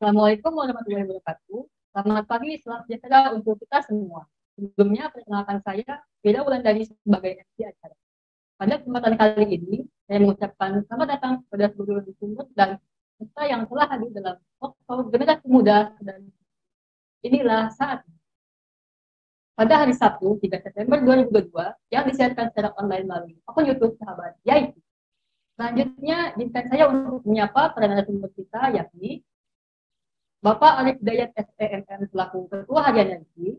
Assalamualaikum warahmatullahi wabarakatuh. Selamat pagi, selamat sejahtera untuk kita semua. Sebelumnya, perkenalkan saya, Fira Wulandari sebagai MC acara. Pada kesempatan kali ini, saya mengucapkan selamat datang kepada seluruh narasumber dan peserta yang telah hadir dalam talkshow generasi muda dan inilah saatnya. Pada hari Sabtu, 3 September 2022, yang disiarkan secara online melalui akun YouTube Sahabat YIT. Selanjutnya, izinkan saya untuk menyapa para narasumber kita, yakni Bapak Arif Hidayat SEMM selaku Ketua Harian YIT,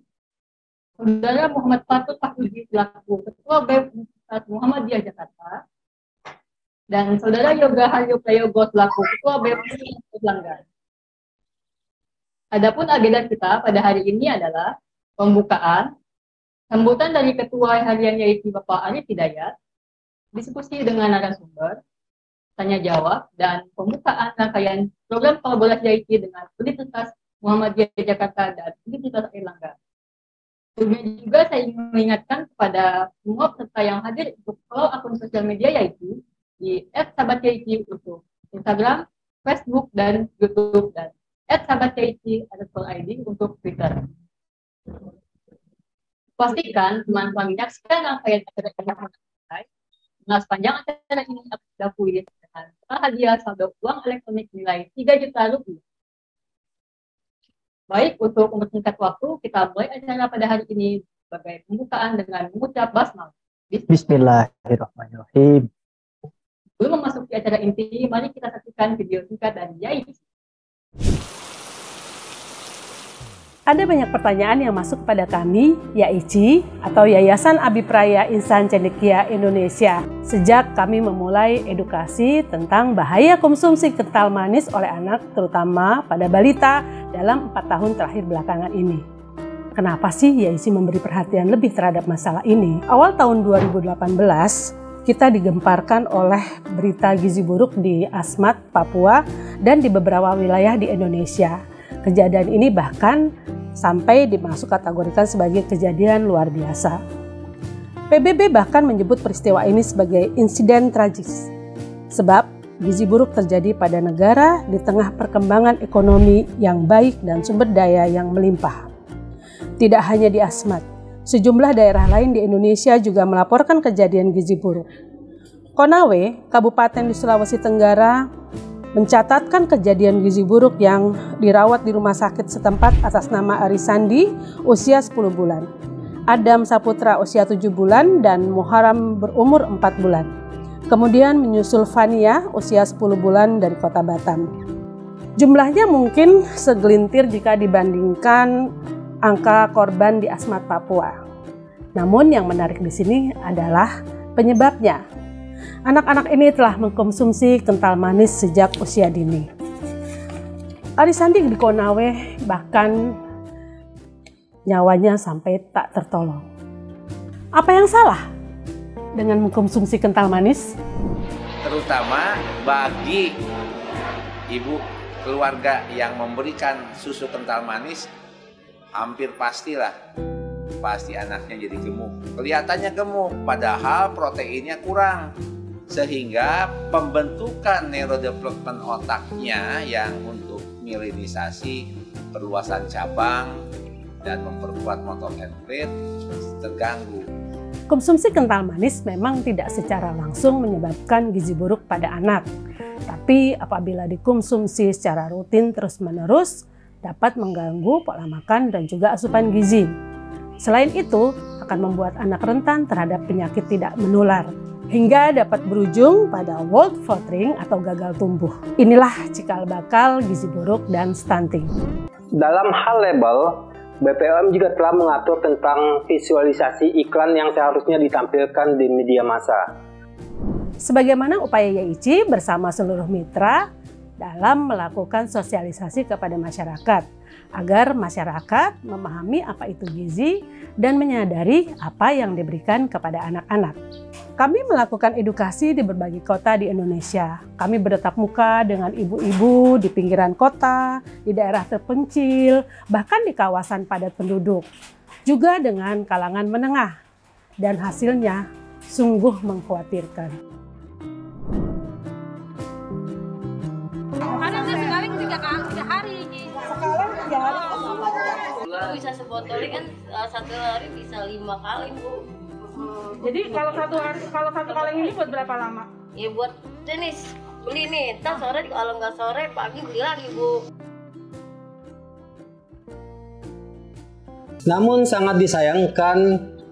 Saudara Muhammad Fatul Fahruji selaku Ketua BEM Universitas Muhammadiyah Jakarta, dan Saudara Yoga Haryo Prayogo selaku Ketua BEM Universitas Langgar. Adapun agenda kita pada hari ini adalah pembukaan, sambutan dari Ketua Harian YIT Bapak Arif Hidayat, diskusi dengan narasumber, tanya jawab, dan pembukaan rangkaian program kolaborasi YIT dengan Universitas Muhammadiyah Jakarta dan Universitas Airlangga. Sebelumnya juga saya ingin mengingatkan kepada semua peserta yang hadir untuk follow akun sosial media YIT di @sahabatyit untuk Instagram, Facebook, dan YouTube, dan @sahabatyit_id untuk Twitter. Pastikan teman-teman menyaksikan rangkaian acara ini selesai. Nah, sepanjang acara ini akan dilakukan dengan hadiah saldo uang elektronik nilai 3 juta rupiah. Baik, untuk mempersingkat waktu, kita mulai acara pada hari ini sebagai pembukaan dengan mengucap basmalah. Bismillahirrahmanirrahim. Sebelum memasuki acara inti, mari kita saksikan video singkat dari YIT. Ada banyak pertanyaan yang masuk kepada kami, YAIC atau Yayasan Abipraya Insan Cendekia Indonesia, sejak kami memulai edukasi tentang bahaya konsumsi kental manis oleh anak, terutama pada balita dalam 4 tahun terakhir belakangan ini. Kenapa sih YAIC memberi perhatian lebih terhadap masalah ini? Awal tahun 2018, kita digemparkan oleh berita gizi buruk di Asmat, Papua, dan di beberapa wilayah di Indonesia. Kejadian ini bahkan sampai dimasuk kategorikan sebagai kejadian luar biasa. PBB bahkan menyebut peristiwa ini sebagai insiden tragis. Sebab gizi buruk terjadi pada negara di tengah perkembangan ekonomi yang baik dan sumber daya yang melimpah. Tidak hanya di Asmat, sejumlah daerah lain di Indonesia juga melaporkan kejadian gizi buruk. Konawe, kabupaten di Sulawesi Tenggara, mencatatkan kejadian gizi buruk yang dirawat di rumah sakit setempat atas nama Arisandi usia 10 bulan, Adam Saputra usia 7 bulan, dan Muharam berumur 4 bulan. Kemudian menyusul Fania usia 10 bulan dari kota Batam. Jumlahnya mungkin segelintir jika dibandingkan angka korban di Asmat, Papua. Namun yang menarik di sini adalah penyebabnya. Anak-anak ini telah mengkonsumsi kental manis sejak usia dini. Arisandi di Konawe bahkan nyawanya sampai tak tertolong. Apa yang salah dengan mengkonsumsi kental manis? Terutama bagi ibu keluarga yang memberikan susu kental manis, hampir pastilah pasti anaknya jadi gemuk. Kelihatannya gemuk, padahal proteinnya kurang. Sehingga pembentukan neurodevelopment otaknya yang untuk mielinisasi, perluasan cabang, dan memperkuat motor and plate terganggu. Konsumsi kental manis memang tidak secara langsung menyebabkan gizi buruk pada anak. Tapi apabila dikonsumsi secara rutin terus-menerus, dapat mengganggu pola makan dan juga asupan gizi. Selain itu, akan membuat anak rentan terhadap penyakit tidak menular, hingga dapat berujung pada Wolff Floating atau gagal tumbuh. Inilah cikal bakal gizi buruk dan stunting. Dalam hal label, BPOM juga telah mengatur tentang visualisasi iklan yang seharusnya ditampilkan di media massa. Sebagaimana upaya YIC bersama seluruh mitra dalam melakukan sosialisasi kepada masyarakat, agar masyarakat memahami apa itu gizi dan menyadari apa yang diberikan kepada anak-anak. Kami melakukan edukasi di berbagai kota di Indonesia. Kami bertatap muka dengan ibu-ibu di pinggiran kota, di daerah terpencil, bahkan di kawasan padat penduduk. Juga dengan kalangan menengah. Dan hasilnya sungguh mengkhawatirkan. Kadang sekali 3 hari bisa sebotol kan satu hari bisa 5 kali Bu. Jadi kalau satu kaleng ini buat berapa lama? Ya buat tenis beli nih, ntar sore kalau nggak sore pagi beli lagi Bu. Namun sangat disayangkan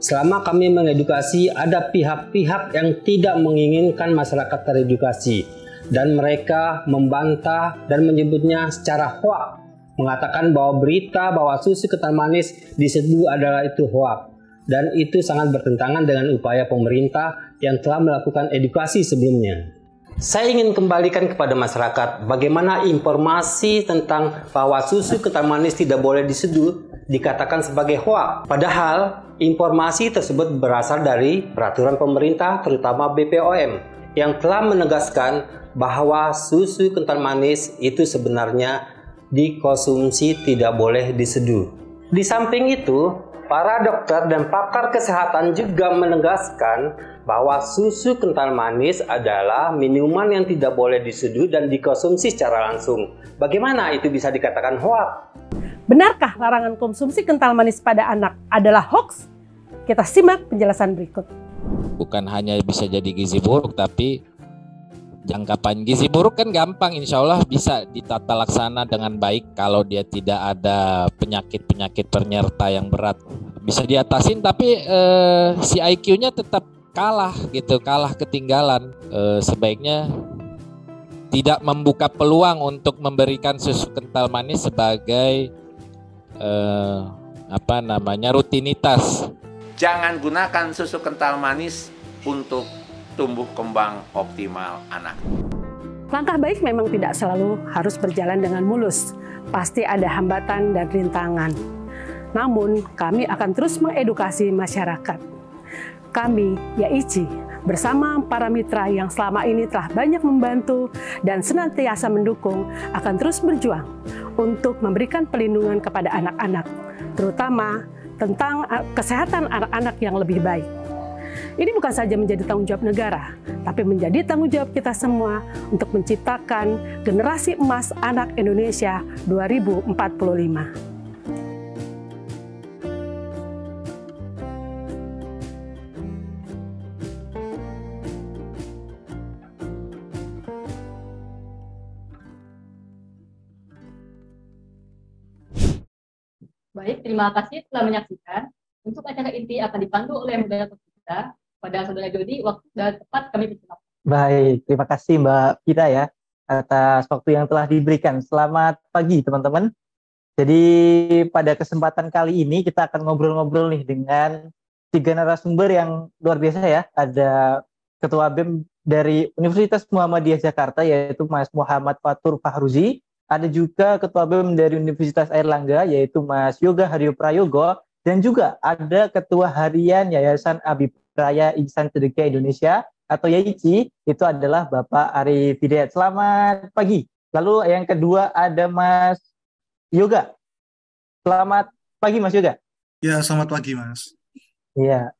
selama kami mengedukasi ada pihak-pihak yang tidak menginginkan masyarakat teredukasi dan mereka membantah dan menyebutnya secara hoak, mengatakan bahwa berita bahwa susu kental manis diseduh adalah itu hoak dan itu sangat bertentangan dengan upaya pemerintah yang telah melakukan edukasi sebelumnya. Saya ingin kembalikan kepada masyarakat bagaimana informasi tentang bahwa susu kental manis tidak boleh diseduh dikatakan sebagai hoak. Padahal informasi tersebut berasal dari peraturan pemerintah terutama BPOM yang telah menegaskan bahwa susu kental manis itu sebenarnya dikonsumsi tidak boleh diseduh. Di samping itu, para dokter dan pakar kesehatan juga menegaskan bahwa susu kental manis adalah minuman yang tidak boleh diseduh dan dikonsumsi secara langsung. Bagaimana itu bisa dikatakan hoak? Benarkah larangan konsumsi kental manis pada anak adalah hoax? Kita simak penjelasan berikut. Bukan hanya bisa jadi gizi buruk, tapi jangkapan gizi buruk kan gampang, insya Allah bisa ditata laksana dengan baik kalau dia tidak ada penyakit-penyakit penyerta yang berat. Bisa diatasin, tapi si IQ-nya tetap kalah gitu, kalah ketinggalan. Sebaiknya tidak membuka peluang untuk memberikan susu kental manis sebagai rutinitas. Jangan gunakan susu kental manis untuk tumbuh kembang optimal anak. Langkah baik memang tidak selalu harus berjalan dengan mulus. Pasti ada hambatan dan rintangan. Namun, kami akan terus mengedukasi masyarakat. Kami, YAICI, bersama para mitra yang selama ini telah banyak membantu dan senantiasa mendukung, akan terus berjuang untuk memberikan perlindungan kepada anak-anak, terutama tentang kesehatan anak-anak yang lebih baik. Ini bukan saja menjadi tanggung jawab negara, tapi menjadi tanggung jawab kita semua untuk menciptakan generasi emas anak Indonesia 2045. Baik, terima kasih telah menyaksikan. Untuk acara inti akan dipandu oleh moderator kita. Pada saudara Jody, waktu dan tepat kami bersiap. Baik, terima kasih Mbak Pira ya atas waktu yang telah diberikan. Selamat pagi teman-teman. Jadi pada kesempatan kali ini kita akan ngobrol-ngobrol nih dengan 3 narasumber yang luar biasa ya. Ada Ketua BEM dari Universitas Muhammadiyah Jakarta yaitu Mas Muhammad Fatur Fahruzi. Ada juga Ketua BEM dari Universitas Airlangga yaitu Mas Yoga Haryo Prayogo. Dan juga ada Ketua Harian Yayasan Abi Praya Insan Cendekia Indonesia atau YAICI, itu adalah Bapak Arif Hidayat. Selamat pagi. Lalu yang kedua ada Mas Yoga. Selamat pagi Mas Yoga. Ya, selamat pagi Mas. Iya.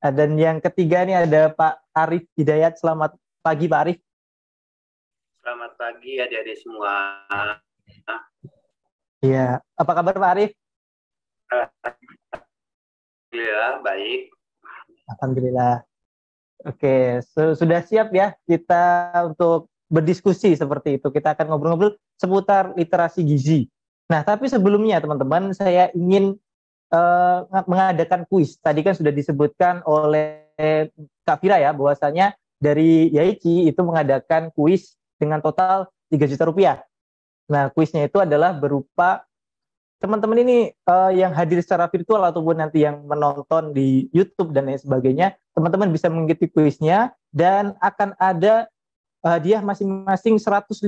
Dan yang ketiga ini ada Pak Arif Hidayat. Selamat pagi Pak Arif. Selamat pagi adik-adik semua. Iya. Apa kabar Pak Arif? Alhamdulillah, baik. Alhamdulillah. Oke, sudah siap ya kita untuk berdiskusi seperti itu. Kita akan ngobrol-ngobrol seputar literasi gizi. Nah, tapi sebelumnya teman-teman, saya ingin mengadakan kuis. Tadi kan sudah disebutkan oleh Kak Fira ya, bahwasanya dari YAICI itu mengadakan kuis dengan total 3 juta rupiah. Nah, kuisnya itu adalah berupa teman-teman ini yang hadir secara virtual ataupun nanti yang menonton di YouTube dan lain sebagainya, teman-teman bisa mengikuti kuisnya dan akan ada hadiah masing-masing 150.000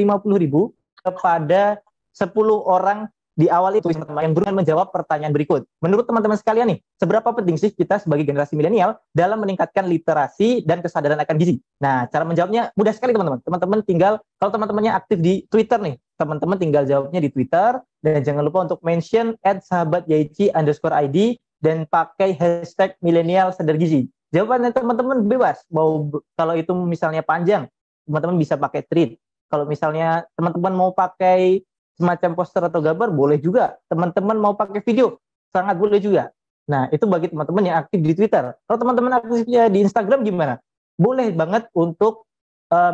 kepada 10 orang di awal itu yang berusaha menjawab pertanyaan berikut. Menurut teman-teman sekalian nih, seberapa penting sih kita sebagai generasi milenial dalam meningkatkan literasi dan kesadaran akan gizi? Nah, cara menjawabnya mudah sekali teman-teman. Teman-teman tinggal, kalau teman-temannya aktif di Twitter nih, teman-teman tinggal jawabnya di Twitter dan jangan lupa untuk mention @sahabatyaici_id dan pakai hashtag milenial sadar gizi. Jawabannya teman-teman bebas. Mau kalau itu misalnya panjang, teman-teman bisa pakai tweet. Kalau misalnya teman-teman mau pakai semacam poster atau gambar, boleh juga. Teman-teman mau pakai video, sangat boleh juga. Nah, itu bagi teman-teman yang aktif di Twitter. Kalau teman-teman aktifnya di Instagram gimana? Boleh banget untuk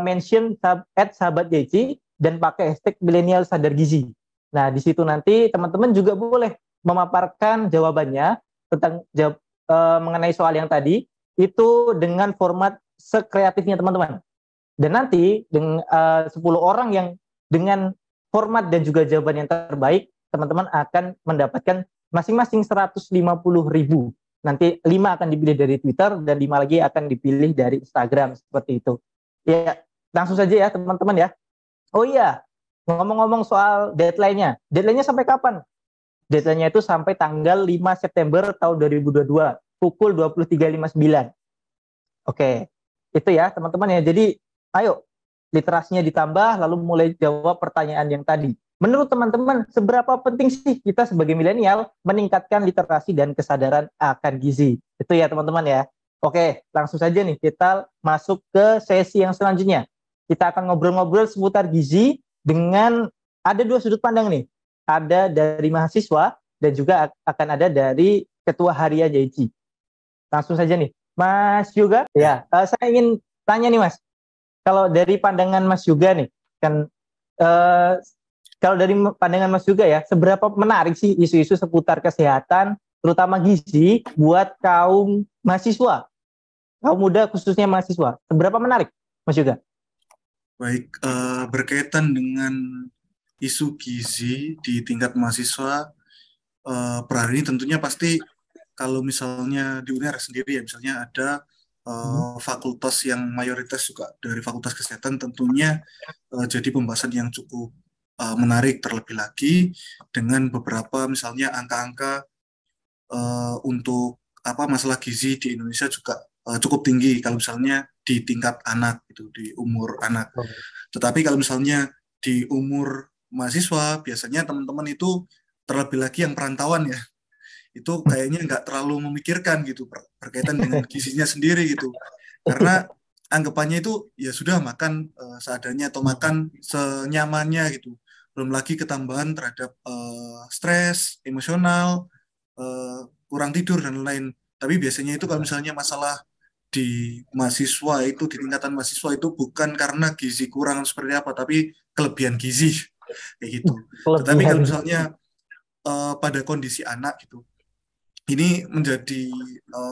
mention @sahabat YC dan pakai hashtag milenial sadar gizi. Nah, di situ nanti teman-teman juga boleh memaparkan jawabannya tentang mengenai soal yang tadi itu dengan format sekreatifnya teman-teman. Dan nanti dengan 10 orang yang dengan format dan juga jawaban yang terbaik, teman-teman akan mendapatkan masing-masing 150.000. Nanti 5 akan dipilih dari Twitter dan 5 lagi akan dipilih dari Instagram, seperti itu. Ya, langsung saja ya teman-teman ya. Oh iya, ngomong-ngomong soal deadline-nya. Deadline-nya sampai kapan? Deadline-nya itu sampai tanggal 5 September tahun 2022, pukul 23.59. Oke, itu ya teman-teman ya. Jadi, ayo, literasinya ditambah, lalu mulai jawab pertanyaan yang tadi. Menurut teman-teman, seberapa penting sih kita sebagai milenial meningkatkan literasi dan kesadaran akan gizi? Itu ya teman-teman ya. Oke, langsung saja nih kita masuk ke sesi yang selanjutnya. Kita akan ngobrol-ngobrol seputar gizi dengan ada 2 sudut pandang nih. Ada dari mahasiswa dan juga akan ada dari Ketua Harian YC. Langsung saja nih, Mas Yuga. Ya, saya ingin tanya nih Mas. Kalau dari pandangan Mas Yuga nih, kan kalau dari pandangan Mas Yuga ya, seberapa menarik sih isu-isu seputar kesehatan, terutama gizi buat kaum mahasiswa, kaum muda khususnya mahasiswa. Seberapa menarik, Mas Yuga? Baik, berkaitan dengan isu gizi di tingkat mahasiswa, per hari ini tentunya pasti kalau misalnya di UNER sendiri ya, misalnya ada fakultas yang mayoritas juga dari fakultas kesehatan, tentunya jadi pembahasan yang cukup menarik, terlebih lagi dengan beberapa misalnya angka-angka untuk masalah gizi di Indonesia juga cukup tinggi kalau misalnya di tingkat anak gitu, di umur anak. Tetapi kalau misalnya di umur mahasiswa, biasanya teman-teman itu terlebih lagi yang perantauan ya, itu kayaknya nggak terlalu memikirkan gitu berkaitan dengan gizinya sendiri gitu, karena anggapannya itu ya sudah makan seadanya atau makan senyamannya gitu. Belum lagi ketambahan terhadap stres, emosional, kurang tidur dan lain-lain. Tapi biasanya itu kalau misalnya masalah di mahasiswa itu, di tingkatan mahasiswa itu bukan karena gizi kurang seperti apa, tapi kelebihan gizi kayak gitu. Tetapi kalau misalnya pada kondisi anak gitu, ini menjadi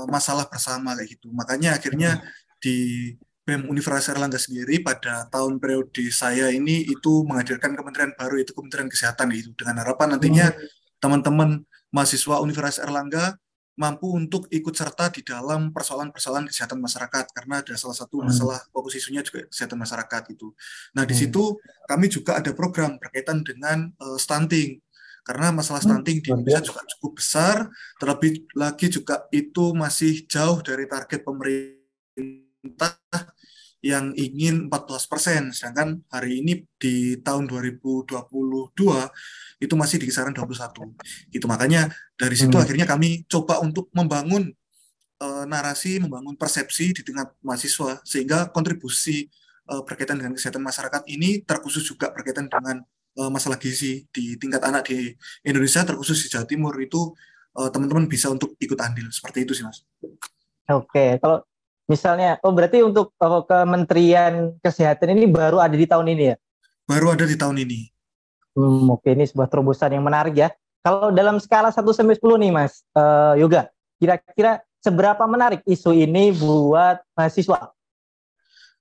masalah bersama kayak gitu. Makanya akhirnya di BEM Universitas Airlangga sendiri pada tahun periode saya ini itu menghadirkan kementerian baru, itu Kementerian Kesehatan itu, dengan harapan nantinya teman-teman mahasiswa Universitas Airlangga mampu untuk ikut serta di dalam persoalan-persoalan kesehatan masyarakat, karena ada salah satu masalah fokus isunya juga kesehatan masyarakat itu. Nah, di situ kami juga ada program berkaitan dengan stunting, karena masalah stunting di Indonesia juga cukup besar, terlebih lagi juga itu masih jauh dari target pemerintah yang ingin 14%, sedangkan hari ini di tahun 2022 itu masih di kisaran 21. Gitu, makanya dari situ akhirnya kami coba untuk membangun narasi, membangun persepsi di tingkat mahasiswa, sehingga kontribusi berkaitan dengan kesehatan masyarakat ini terkhusus juga berkaitan dengan masalah gizi di tingkat anak di Indonesia, terkhusus di Jawa Timur itu teman-teman bisa untuk ikut andil, seperti itu sih Mas. Oke, kalau misalnya, berarti untuk Kementerian Kesehatan ini baru ada di tahun ini ya? Baru ada di tahun ini. Oke, ini sebuah terobosan yang menarik ya. Kalau dalam skala 1-10 nih Mas Yoga, kira-kira seberapa menarik isu ini buat mahasiswa?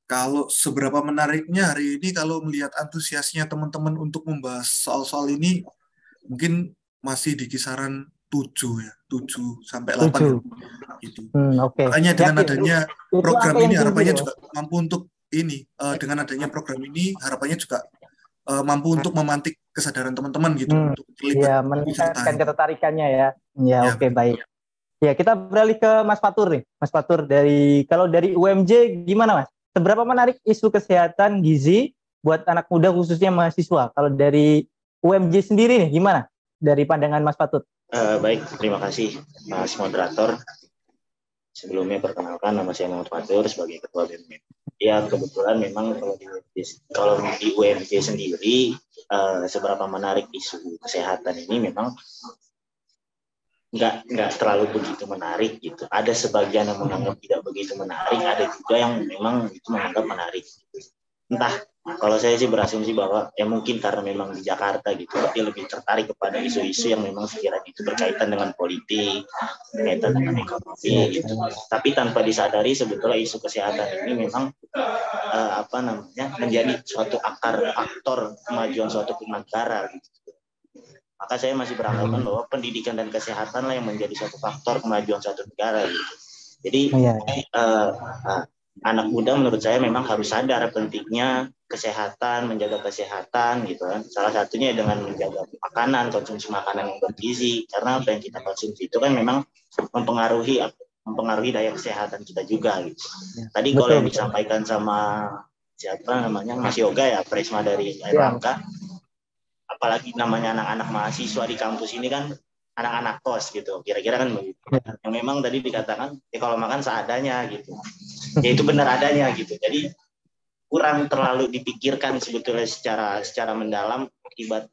Kalau seberapa menariknya hari ini, kalau melihat antusiasnya teman-teman untuk membahas soal-soal ini, mungkin masih di kisaran 7 ya, 7 sampai 8 gitu. Makanya dengan adanya program ini harapannya juga mampu untuk ini, dengan adanya program ini harapannya juga mampu untuk memantik kesadaran teman-teman gitu, untuk terlibat. Ya, meningkatkan ketertarikannya ya. Ya, oke, baik. Ya, kita beralih ke Mas Fatur nih. Mas Fatur, kalau dari UMJ gimana Mas? Seberapa menarik isu kesehatan gizi buat anak muda khususnya mahasiswa? Kalau dari UMJ sendiri nih gimana? Dari pandangan Mas Fatur? Baik, terima kasih Mas Moderator. Sebelumnya perkenalkan, nama saya Muhammad Fatur sebagai Ketua BEM. Ya, kebetulan memang kalau di UMJ sendiri, seberapa menarik isu kesehatan ini memang nggak terlalu begitu menarik gitu. Ada sebagian yang menganggap tidak begitu menarik, ada juga yang memang itu menganggap menarik. Entah, kalau saya sih berasumsi bahwa ya mungkin karena memang di Jakarta gitu, dia lebih tertarik kepada isu-isu yang memang sekiranya itu berkaitan dengan politik, berkaitan dengan ekonomi gitu. Tapi tanpa disadari sebetulnya isu kesehatan ini memang menjadi suatu aktor kemajuan suatu negara gitu. Maka saya masih beranggapan bahwa pendidikan dan kesehatan lah yang menjadi suatu faktor kemajuan suatu negara gitu. Jadi anak muda menurut saya memang harus sadar pentingnya kesehatan, menjaga kesehatan gitu kan. Salah satunya dengan menjaga makanan, konsumsi makanan yang bergizi, karena apa yang kita konsumsi itu kan memang mempengaruhi daya kesehatan kita juga gitu. Tadi kalau yang disampaikan sama siapa namanya Mas Yoga ya, Presma dari Airlangga, apalagi namanya anak-anak mahasiswa di kampus ini kan anak-anak kos gitu, kira-kira kan begitu. Yang memang tadi dikatakan kalau makan seadanya gitu, ya itu benar adanya gitu. Jadi kurang terlalu dipikirkan sebetulnya secara mendalam akibat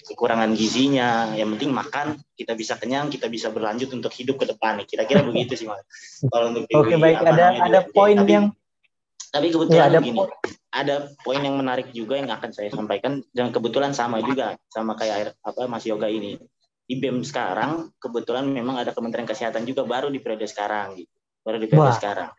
kekurangan gizinya. Yang penting makan, kita bisa kenyang, kita bisa berlanjut untuk hidup ke depan. Kira-kira begitu sih Mas. Kalau untuk Oke, baik, ada poin yang tapi kebetulan begini, ada poin yang menarik juga yang akan saya sampaikan, dan kebetulan sama juga sama kayak Mas Yoga ini. Di BEM sekarang kebetulan memang ada Kementerian Kesehatan juga baru di periode sekarang gitu. Sekarang.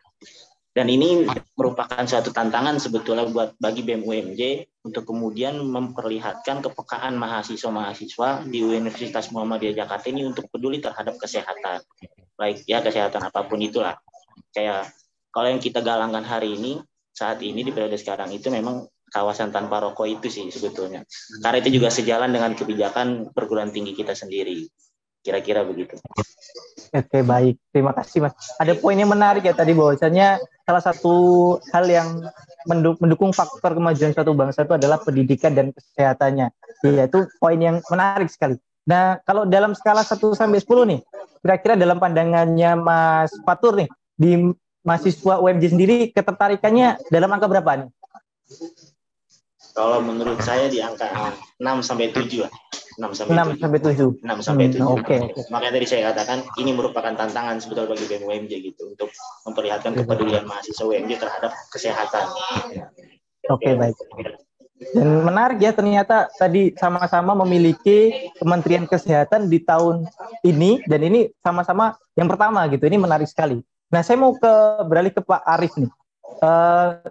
Dan ini merupakan suatu tantangan sebetulnya bagi BEM UMJ untuk kemudian memperlihatkan kepekaan mahasiswa-mahasiswa di Universitas Muhammadiyah Jakarta ini untuk peduli terhadap kesehatan. Baik ya, kesehatan apapun itulah. Kayak kalau yang kita galangkan hari ini, saat ini di periode sekarang itu memang kawasan tanpa rokok itu sih sebetulnya. Karena itu juga sejalan dengan kebijakan perguruan tinggi kita sendiri. Kira-kira begitu. Oke, baik. Terima kasih Mas. Ada poin yang menarik ya tadi, bahwasanya salah satu hal yang mendukung faktor kemajuan suatu bangsa itu adalah pendidikan dan kesehatannya. Iya, itu poin yang menarik sekali. Nah, kalau dalam skala 1 sampai 10 nih, kira-kira dalam pandangannya Mas Fatur nih, di mahasiswa UMJ sendiri ketertarikannya dalam angka berapa nih? Kalau menurut saya di angka 6 sampai 7 lah. 6 sampai 7. Oke. Makanya tadi saya katakan ini merupakan tantangan sebetulnya bagi BEM UMJ gitu untuk memperlihatkan kepedulian mahasiswa UMJ terhadap kesehatan. Oke, baik. Dan menarik ya, ternyata tadi sama-sama memiliki Kementerian Kesehatan di tahun ini, dan ini sama-sama yang pertama gitu. Ini menarik sekali. Nah, saya mau beralih ke Pak Arief nih.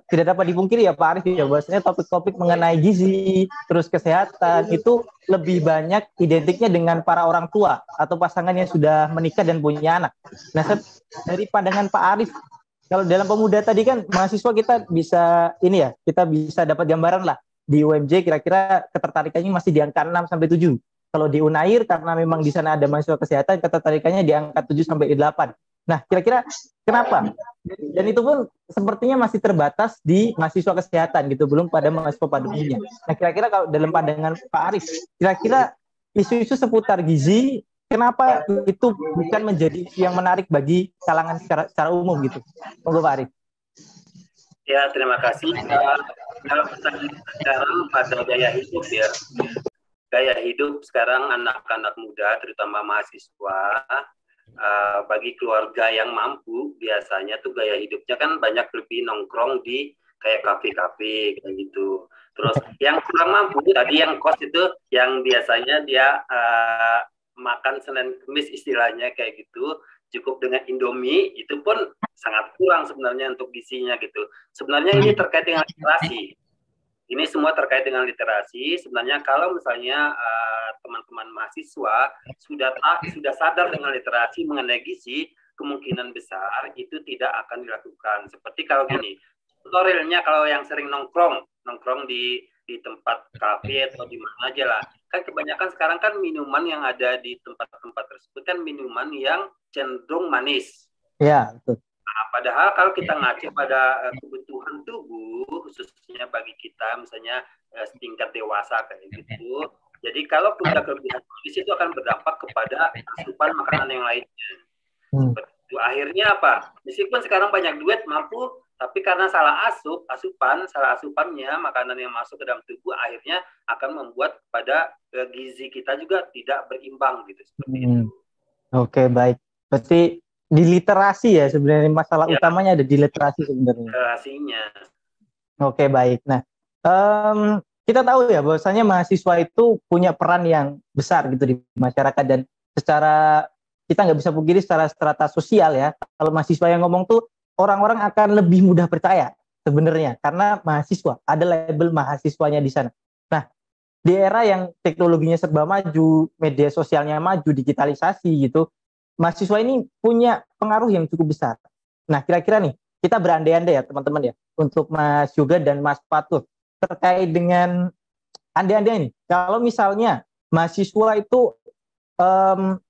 Tidak dapat dipungkiri ya Pak Arief ya, bahwasanya topik-topik mengenai gizi terus kesehatan itu lebih banyak identiknya dengan para orang tua atau pasangan yang sudah menikah dan punya anak. Nah, dari pandangan Pak Arief, kalau dalam pemuda tadi kan mahasiswa kita bisa dapat gambaran lah di UMJ kira-kira ketertarikannya masih di angka 6 sampai 7. Kalau di Unair karena memang di sana ada mahasiswa kesehatan, ketertarikannya di angka 7 sampai 8. Nah, kira-kira kenapa? Dan itu pun sepertinya masih terbatas di mahasiswa kesehatan gitu, belum pada mahasiswa pada umumnya. Nah, kira-kira kalau dalam pandangan Pak Arief, kira-kira isu-isu seputar gizi, kenapa itu bukan menjadi isu yang menarik bagi kalangan secara umum gitu? Monggo Pak Arief. Ya, terima kasih. Kalau pertanyaan sekarang pada gaya hidup ya. Gaya hidup sekarang anak-anak muda, terutama mahasiswa, bagi keluarga yang mampu biasanya tuh gaya hidupnya kan banyak lebih nongkrong di kayak kafe-kafe kayak gitu. Terus yang kurang mampu tadi yang kos itu yang biasanya dia makan Senin Kamis istilahnya kayak gitu, cukup dengan Indomie, itu pun sangat kurang sebenarnya untuk gizinya gitu. Sebenarnya ini terkait dengan literasi. Ini semua terkait dengan literasi. Sebenarnya kalau misalnya teman-teman mahasiswa sudah sadar dengan literasi mengenai gizi, kemungkinan besar itu tidak akan dilakukan. Seperti kalau gini, tutorialnya kalau yang sering nongkrong di tempat kafe atau di mana aja lah. Kan kebanyakan sekarang kan minuman yang ada di tempat-tempat tersebut kan minuman yang cenderung manis. Ya, betul. Nah, padahal kalau kita ngacu pada kebutuhan tubuh, khususnya bagi kita, misalnya tingkat dewasa kayak gitu, jadi kalau punya kelebihan gizi itu akan berdampak kepada asupan makanan yang lainnya. Seperti itu. Akhirnya apa? Meskipun sekarang banyak duit, mampu, Tapi karena salah asupannya, makanan yang masuk ke dalam tubuh akhirnya akan membuat pada gizi kita juga tidak berimbang gitu seperti itu. Oke, baik. Berarti di literasi ya sebenarnya masalah utamanya ada di literasi sebenarnya. Literasinya. Oke, baik. Nah, kita tahu ya bahwasanya mahasiswa itu punya peran yang besar gitu di masyarakat, dan secara kita nggak bisa pungkiri secara strata sosial ya, kalau mahasiswa yang ngomong tuh orang-orang akan lebih mudah percaya sebenarnya karena mahasiswa, ada label mahasiswanya di sana. Nah, di era yang teknologinya serba maju, media sosialnya maju, digitalisasi gitu, mahasiswa ini punya pengaruh yang cukup besar. Nah, kira-kira nih, kita berandai-andai ya teman-teman ya, untuk Mas Yoga dan Mas Fatur, terkait dengan andai-andai ini, kalau misalnya mahasiswa itu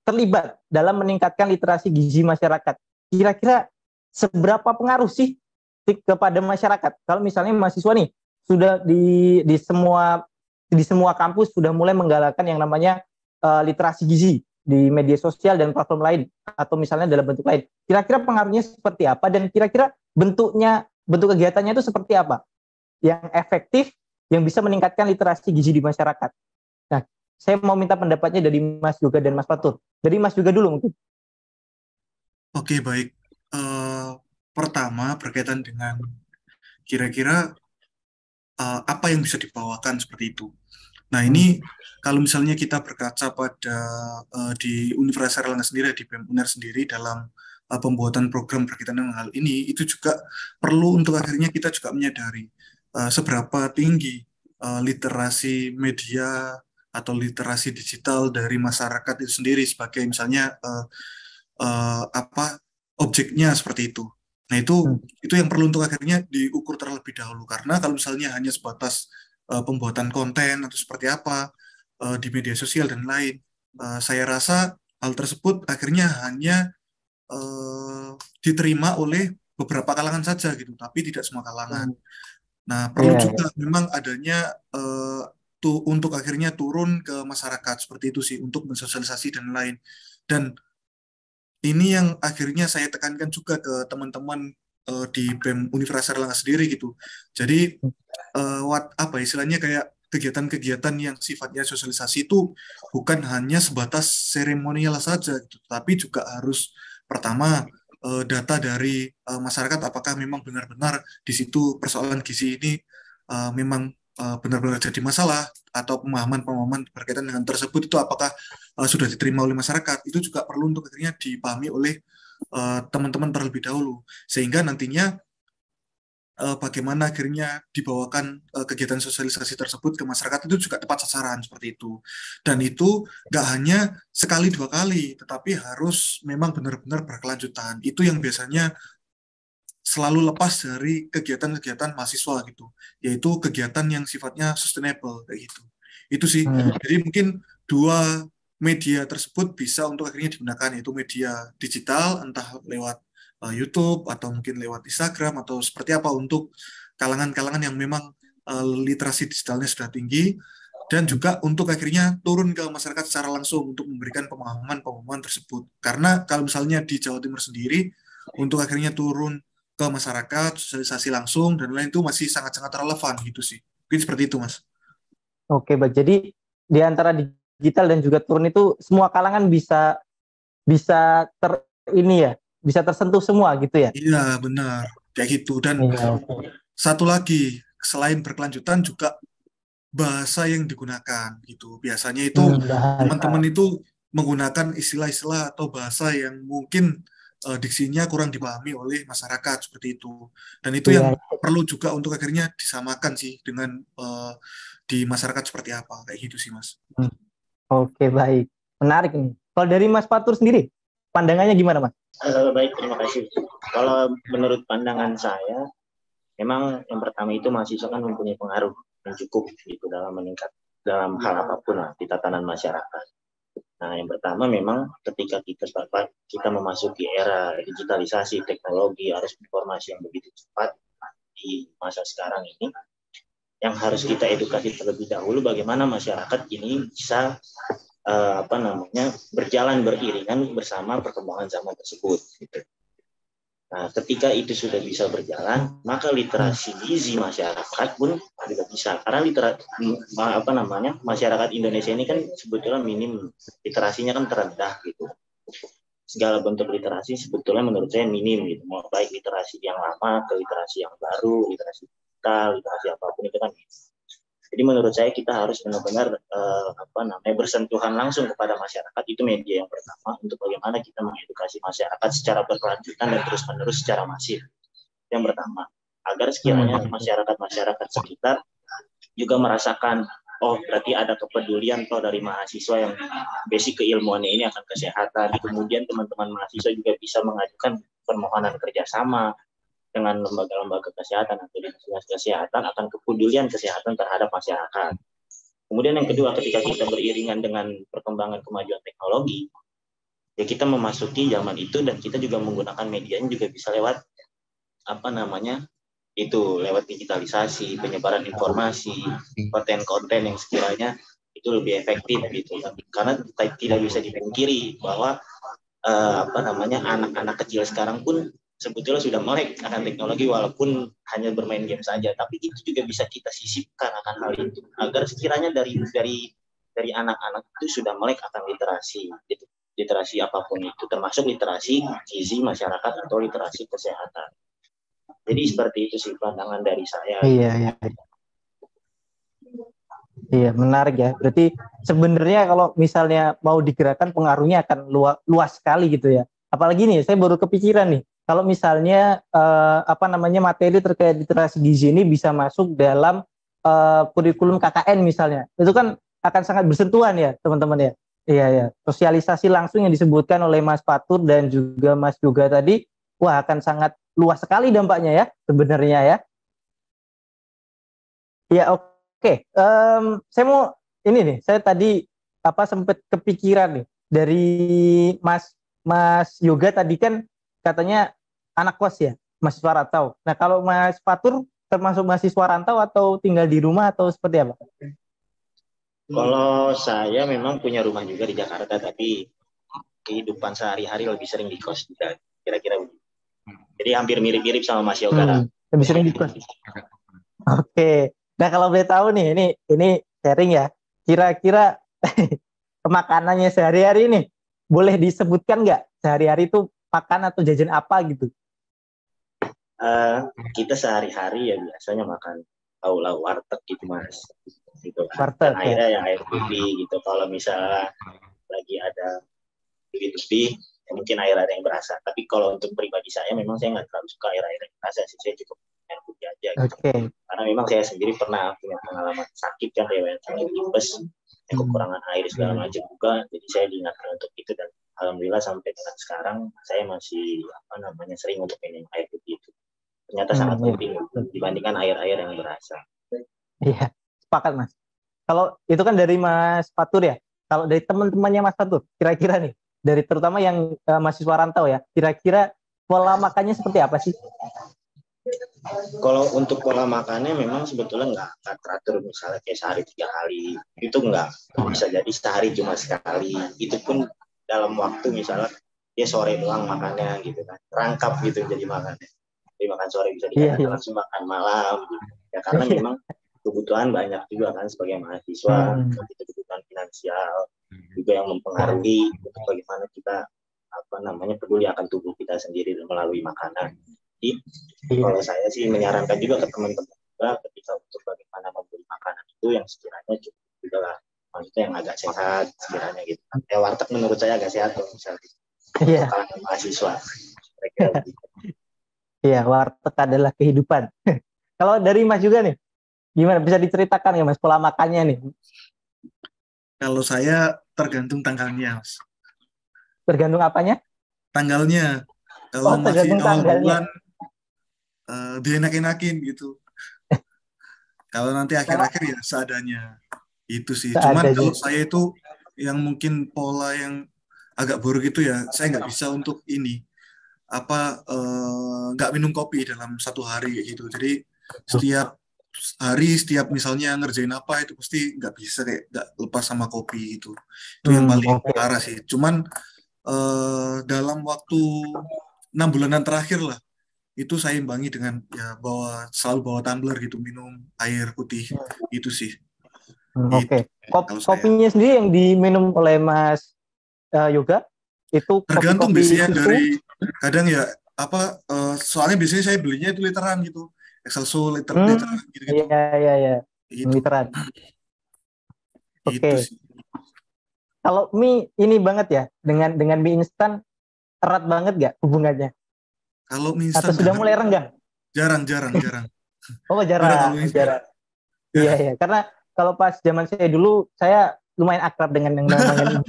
terlibat dalam meningkatkan literasi gizi masyarakat, kira-kira seberapa pengaruh sih kepada masyarakat? Kalau misalnya mahasiswa nih sudah di semua kampus sudah mulai menggalakkan yang namanya literasi gizi di media sosial dan platform lain, atau misalnya dalam bentuk lain, kira-kira pengaruhnya seperti apa, dan kira-kira bentuk kegiatannya itu seperti apa yang efektif, yang bisa meningkatkan literasi gizi di masyarakat? Nah, saya mau minta pendapatnya dari Mas Yoga dan Mas Fatur. Dari Mas Yoga dulu mungkin. Oke, baik. Pertama, berkaitan dengan kira-kira apa yang bisa dibawakan seperti itu. Nah, ini kalau misalnya kita berkaca pada di Universitas Erlangga sendiri, di BEM UNER sendiri dalam pembuatan program berkaitan dengan hal ini, itu juga perlu untuk akhirnya kita juga menyadari seberapa tinggi literasi media atau literasi digital dari masyarakat itu sendiri, sebagai misalnya objeknya seperti itu. Nah, itu yang perlu untuk akhirnya diukur terlebih dahulu, karena kalau misalnya hanya sebatas pembuatan konten atau seperti apa di media sosial dan lain, saya rasa hal tersebut akhirnya hanya diterima oleh beberapa kalangan saja gitu, tapi tidak semua kalangan. Nah, perlu juga memang adanya untuk akhirnya turun ke masyarakat seperti itu sih, untuk mensosialisasi dan lain. Dan ini yang akhirnya saya tekankan juga ke teman-teman di BEM Universitas Erlangga sendiri gitu. Jadi istilahnya kayak kegiatan-kegiatan yang sifatnya sosialisasi itu bukan hanya sebatas seremonial saja gitu, tapi juga harus pertama data dari masyarakat, apakah memang benar-benar di situ persoalan gizi ini memang benar-benar jadi masalah, atau pemahaman berkaitan dengan tersebut itu apakah sudah diterima oleh masyarakat. Itu juga perlu untuk akhirnya dipahami oleh teman-teman terlebih dahulu, sehingga nantinya bagaimana akhirnya dibawakan kegiatan sosialisasi tersebut ke masyarakat itu juga tepat sasaran seperti itu. Dan itu nggak hanya sekali dua kali, tetapi harus memang benar-benar berkelanjutan. Itu yang biasanya selalu lepas dari kegiatan-kegiatan mahasiswa gitu, yaitu kegiatan yang sifatnya sustainable kayak gitu. Itu sih. Jadi mungkin dua media tersebut bisa untuk akhirnya digunakan, yaitu media digital entah lewat YouTube atau mungkin lewat Instagram atau seperti apa, untuk kalangan-kalangan yang memang literasi digitalnya sudah tinggi, dan juga untuk akhirnya turun ke masyarakat secara langsung untuk memberikan pemahaman tersebut. Karena kalau misalnya di Jawa Timur sendiri, untuk akhirnya turun ke masyarakat, sosialisasi langsung dan lain itu masih sangat-sangat relevan gitu sih. Mungkin seperti itu, Mas. Oke, Pak. Jadi di antara digital dan juga turun itu semua kalangan bisa bisa tersentuh semua gitu ya? Iya, benar. Kayak gitu. Dan satu lagi, selain berkelanjutan juga bahasa yang digunakan gitu. Biasanya itu teman-teman itu menggunakan istilah-istilah atau bahasa yang mungkin diksinya kurang dipahami oleh masyarakat seperti itu. Dan itu yang perlu juga untuk akhirnya disamakan sih dengan di masyarakat seperti apa, kayak gitu sih, Mas. Oke, baik. Menarik nih. Kalau dari Mas Fatur sendiri, pandangannya gimana, Mas? Baik, terima kasih. Kalau menurut pandangan saya, memang yang pertama itu mahasiswa kan mempunyai pengaruh yang cukup gitu dalam meningkat dalam hal apapun lah di tatanan masyarakat. Nah, yang pertama memang ketika kita memasuki era digitalisasi, teknologi, arus informasi yang begitu cepat di masa sekarang ini, yang harus kita edukasi terlebih dahulu bagaimana masyarakat ini bisa berjalan beriringan bersama perkembangan zaman tersebut. Gitu. Nah, ketika itu sudah bisa berjalan, maka literasi gizi masyarakat pun juga bisa. Karena masyarakat Indonesia ini kan sebetulnya minim, literasinya kan terendah gitu. Segala bentuk literasi sebetulnya menurut saya minim gitu. Mau baik literasi yang lama ke literasi yang baru, literasi digital, literasi apapun itu kan. Jadi menurut saya kita harus benar-benar bersentuhan langsung kepada masyarakat. Itu media yang pertama untuk bagaimana kita mengedukasi masyarakat secara berkelanjutan dan terus-menerus secara masif. Yang pertama, agar sekiranya masyarakat sekitar juga merasakan, oh berarti ada kepedulian dari mahasiswa yang basic keilmuannya ini akan kesehatan. Kemudian teman-teman mahasiswa juga bisa mengajukan permohonan kerjasama dengan lembaga-lembaga kesehatan atau dinas kesehatan akan kepedulian kesehatan terhadap masyarakat. Kemudian yang kedua, ketika kita beriringan dengan perkembangan kemajuan teknologi, ya kita memasuki zaman itu dan kita juga menggunakan medianya juga bisa lewat lewat digitalisasi, penyebaran informasi, konten-konten yang sekiranya itu lebih efektif gitu. Karena tidak bisa dipungkiri bahwa anak-anak kecil sekarang pun sebetulnya sudah melek akan teknologi walaupun hanya bermain game saja, tapi itu juga bisa kita sisipkan akan hal itu agar sekiranya dari anak-anak itu sudah melek akan literasi apapun itu, termasuk literasi gizi masyarakat atau literasi kesehatan. Jadi seperti itu sih pandangan dari saya. Iya, menarik ya. Berarti sebenarnya kalau misalnya mau digerakkan pengaruhnya akan luas sekali gitu ya. Apalagi nih, saya baru kepikiran nih. Kalau misalnya materi terkait literasi gizi ini bisa masuk dalam kurikulum KKN misalnya, itu kan akan sangat bersentuhan ya teman-teman ya. Iya ya, sosialisasi langsung yang disebutkan oleh Mas Fatur dan juga Mas Yoga tadi, wah akan sangat luas sekali dampaknya ya sebenarnya ya. Ya oke. Saya mau ini nih, saya tadi sempat kepikiran nih dari Mas Yoga tadi kan katanya anak kos ya, mahasiswa rantau. Nah kalau Mas Fatur termasuk mahasiswa rantau atau tinggal di rumah atau seperti apa? Kalau saya memang punya rumah juga di Jakarta, tapi kehidupan sehari-hari lebih sering di kos juga, kira-kira begitu. Jadi hampir mirip-mirip sama Mas Yoga. Lebih sering di kos. Oke. Nah kalau boleh tahu nih, ini sharing ya. Kira-kira makanannya sehari-hari nih, boleh disebutkan nggak sehari-hari itu makan atau jajan apa gitu? Kita sehari-hari ya biasanya makan lauk warteg gitu Mas. Gitu. Warteg, dan airnya yang air putih gitu. Kalau misalnya lagi ada lebih, ya mungkin air yang berasa. Tapi kalau untuk pribadi saya memang saya nggak terlalu suka air yang berasa sih. Saya cukup air putih aja. Gitu. Karena memang saya sendiri pernah punya pengalaman sakit kan, riwayat sakit tipes, kekurangan air segala macam juga. Jadi saya diingatkan untuk itu dan alhamdulillah sampai dengan sekarang saya masih sering untuk minum air putih itu. Ternyata sangat penting dibandingkan air-air yang berasa. Iya, sepakat Mas. Kalau itu kan dari Mas Fatur ya. Kalau dari teman-temannya Mas Fatur, kira-kira nih, dari terutama yang mahasiswa rantau ya, kira-kira pola makannya seperti apa sih? Kalau untuk pola makannya memang sebetulnya nggak teratur, misalnya kayak sehari 3 kali, itu nggak bisa jadi sehari cuma sekali. Itu pun dalam waktu misalnya dia sore doang makannya gitu kan, rangkap gitu jadi makannya. Jadi makan sore bisa dikatakan langsung makan malam gitu. Ya karena memang kebutuhan banyak juga kan sebagai mahasiswa, kebutuhan finansial juga yang mempengaruhi untuk bagaimana kita peduli akan tubuh kita sendiri melalui makanan. Jadi kalau saya sih menyarankan juga ke teman-teman juga ketika untuk bagaimana membeli makanan itu yang sekiranya cukup juga lah, maksudnya yang agak sehat sekiranya gitu. Ya warteg menurut saya agak sehat misalnya untuk mahasiswa. Iya, warteg adalah kehidupan. Kalau dari Mas juga nih, gimana bisa diceritakan ya Mas pola makannya nih? Kalau saya tergantung tanggalnya, Mas. Tergantung apanya? Tanggalnya. Kalau masih awal bulan, dienak-enakin gitu. Kalau nanti akhir-akhir ya seadanya. Itu sih. Cuman kalau saya itu yang mungkin pola yang agak buruk itu ya, saya nggak bisa untuk ini. Nggak minum kopi dalam satu hari gitu. Jadi setiap hari, setiap misalnya ngerjain apa itu pasti nggak bisa kayak nggak lepas sama kopi gitu. Itu yang paling parah sih. Cuman dalam waktu 6 bulanan terakhir lah, itu saya imbangi dengan ya selalu bawa tumbler gitu, minum air putih itu sih. Oke. Kalau saya. Kopinya sendiri yang diminum oleh Mas Yoga itu Tergantung kopi biasanya susu? dari kadang ya soalnya biasanya saya belinya itu literan gitu, Excelso literan gitu-gitu. Iya. Gitu. Literan. Oke. Itu sih. Kalau mie ini banget ya dengan mie instan erat banget gak hubungannya? Kalau mie instan atau sudah mulai renggang? Jarang. Oh jarang. Iya. Karena kalau pas zaman saya dulu, saya lumayan akrab dengan yang namanya mie.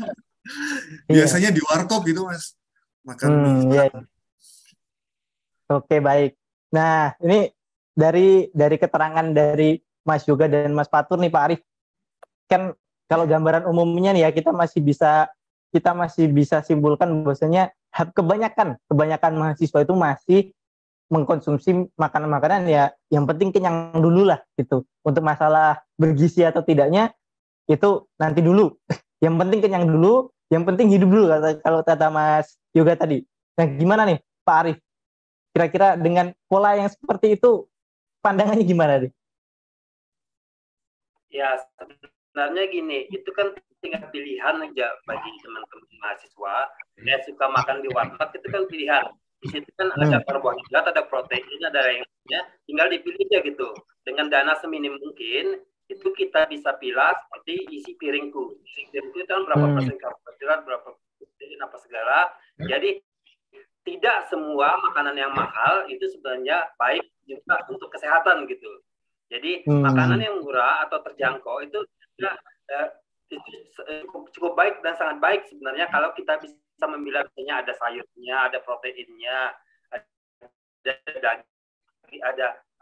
Biasanya di warkop gitu Mas, makan mie instan. Iya. Oke, baik. Nah, ini dari keterangan dari Mas Yoga dan Mas Fatur nih Pak Arif, kan kalau gambaran umumnya nih ya kita masih bisa simpulkan bahwasanya kebanyakan mahasiswa itu masih mengkonsumsi makanan-makanan ya yang penting kenyang dulu lah gitu. Untuk masalah bergizi atau tidaknya itu nanti dulu. Yang penting kenyang dulu, yang penting hidup dulu kalau kata Mas Yoga tadi. Nah, gimana nih Pak Arif? Kira-kira dengan pola yang seperti itu pandangannya gimana nih? Ya, sebenarnya gini, itu kan tinggal pilihan aja bagi teman-teman mahasiswa. Yang suka makan di warteg itu kan pilihan. Di situ kan ada karbohidrat, ada protein, ada yang lainnya. Tinggal dipilih aja gitu. Dengan dana seminim mungkin, itu kita bisa pilih seperti isi piringku. Isi piringku itu kan berapa persen karbohidrat, berapa protein, apa segala. Jadi tidak semua makanan yang mahal itu sebenarnya baik juga untuk kesehatan gitu. Jadi makanan yang murah atau terjangkau itu cukup baik dan sangat baik sebenarnya kalau kita bisa memilihnya, ada sayurnya, ada proteinnya,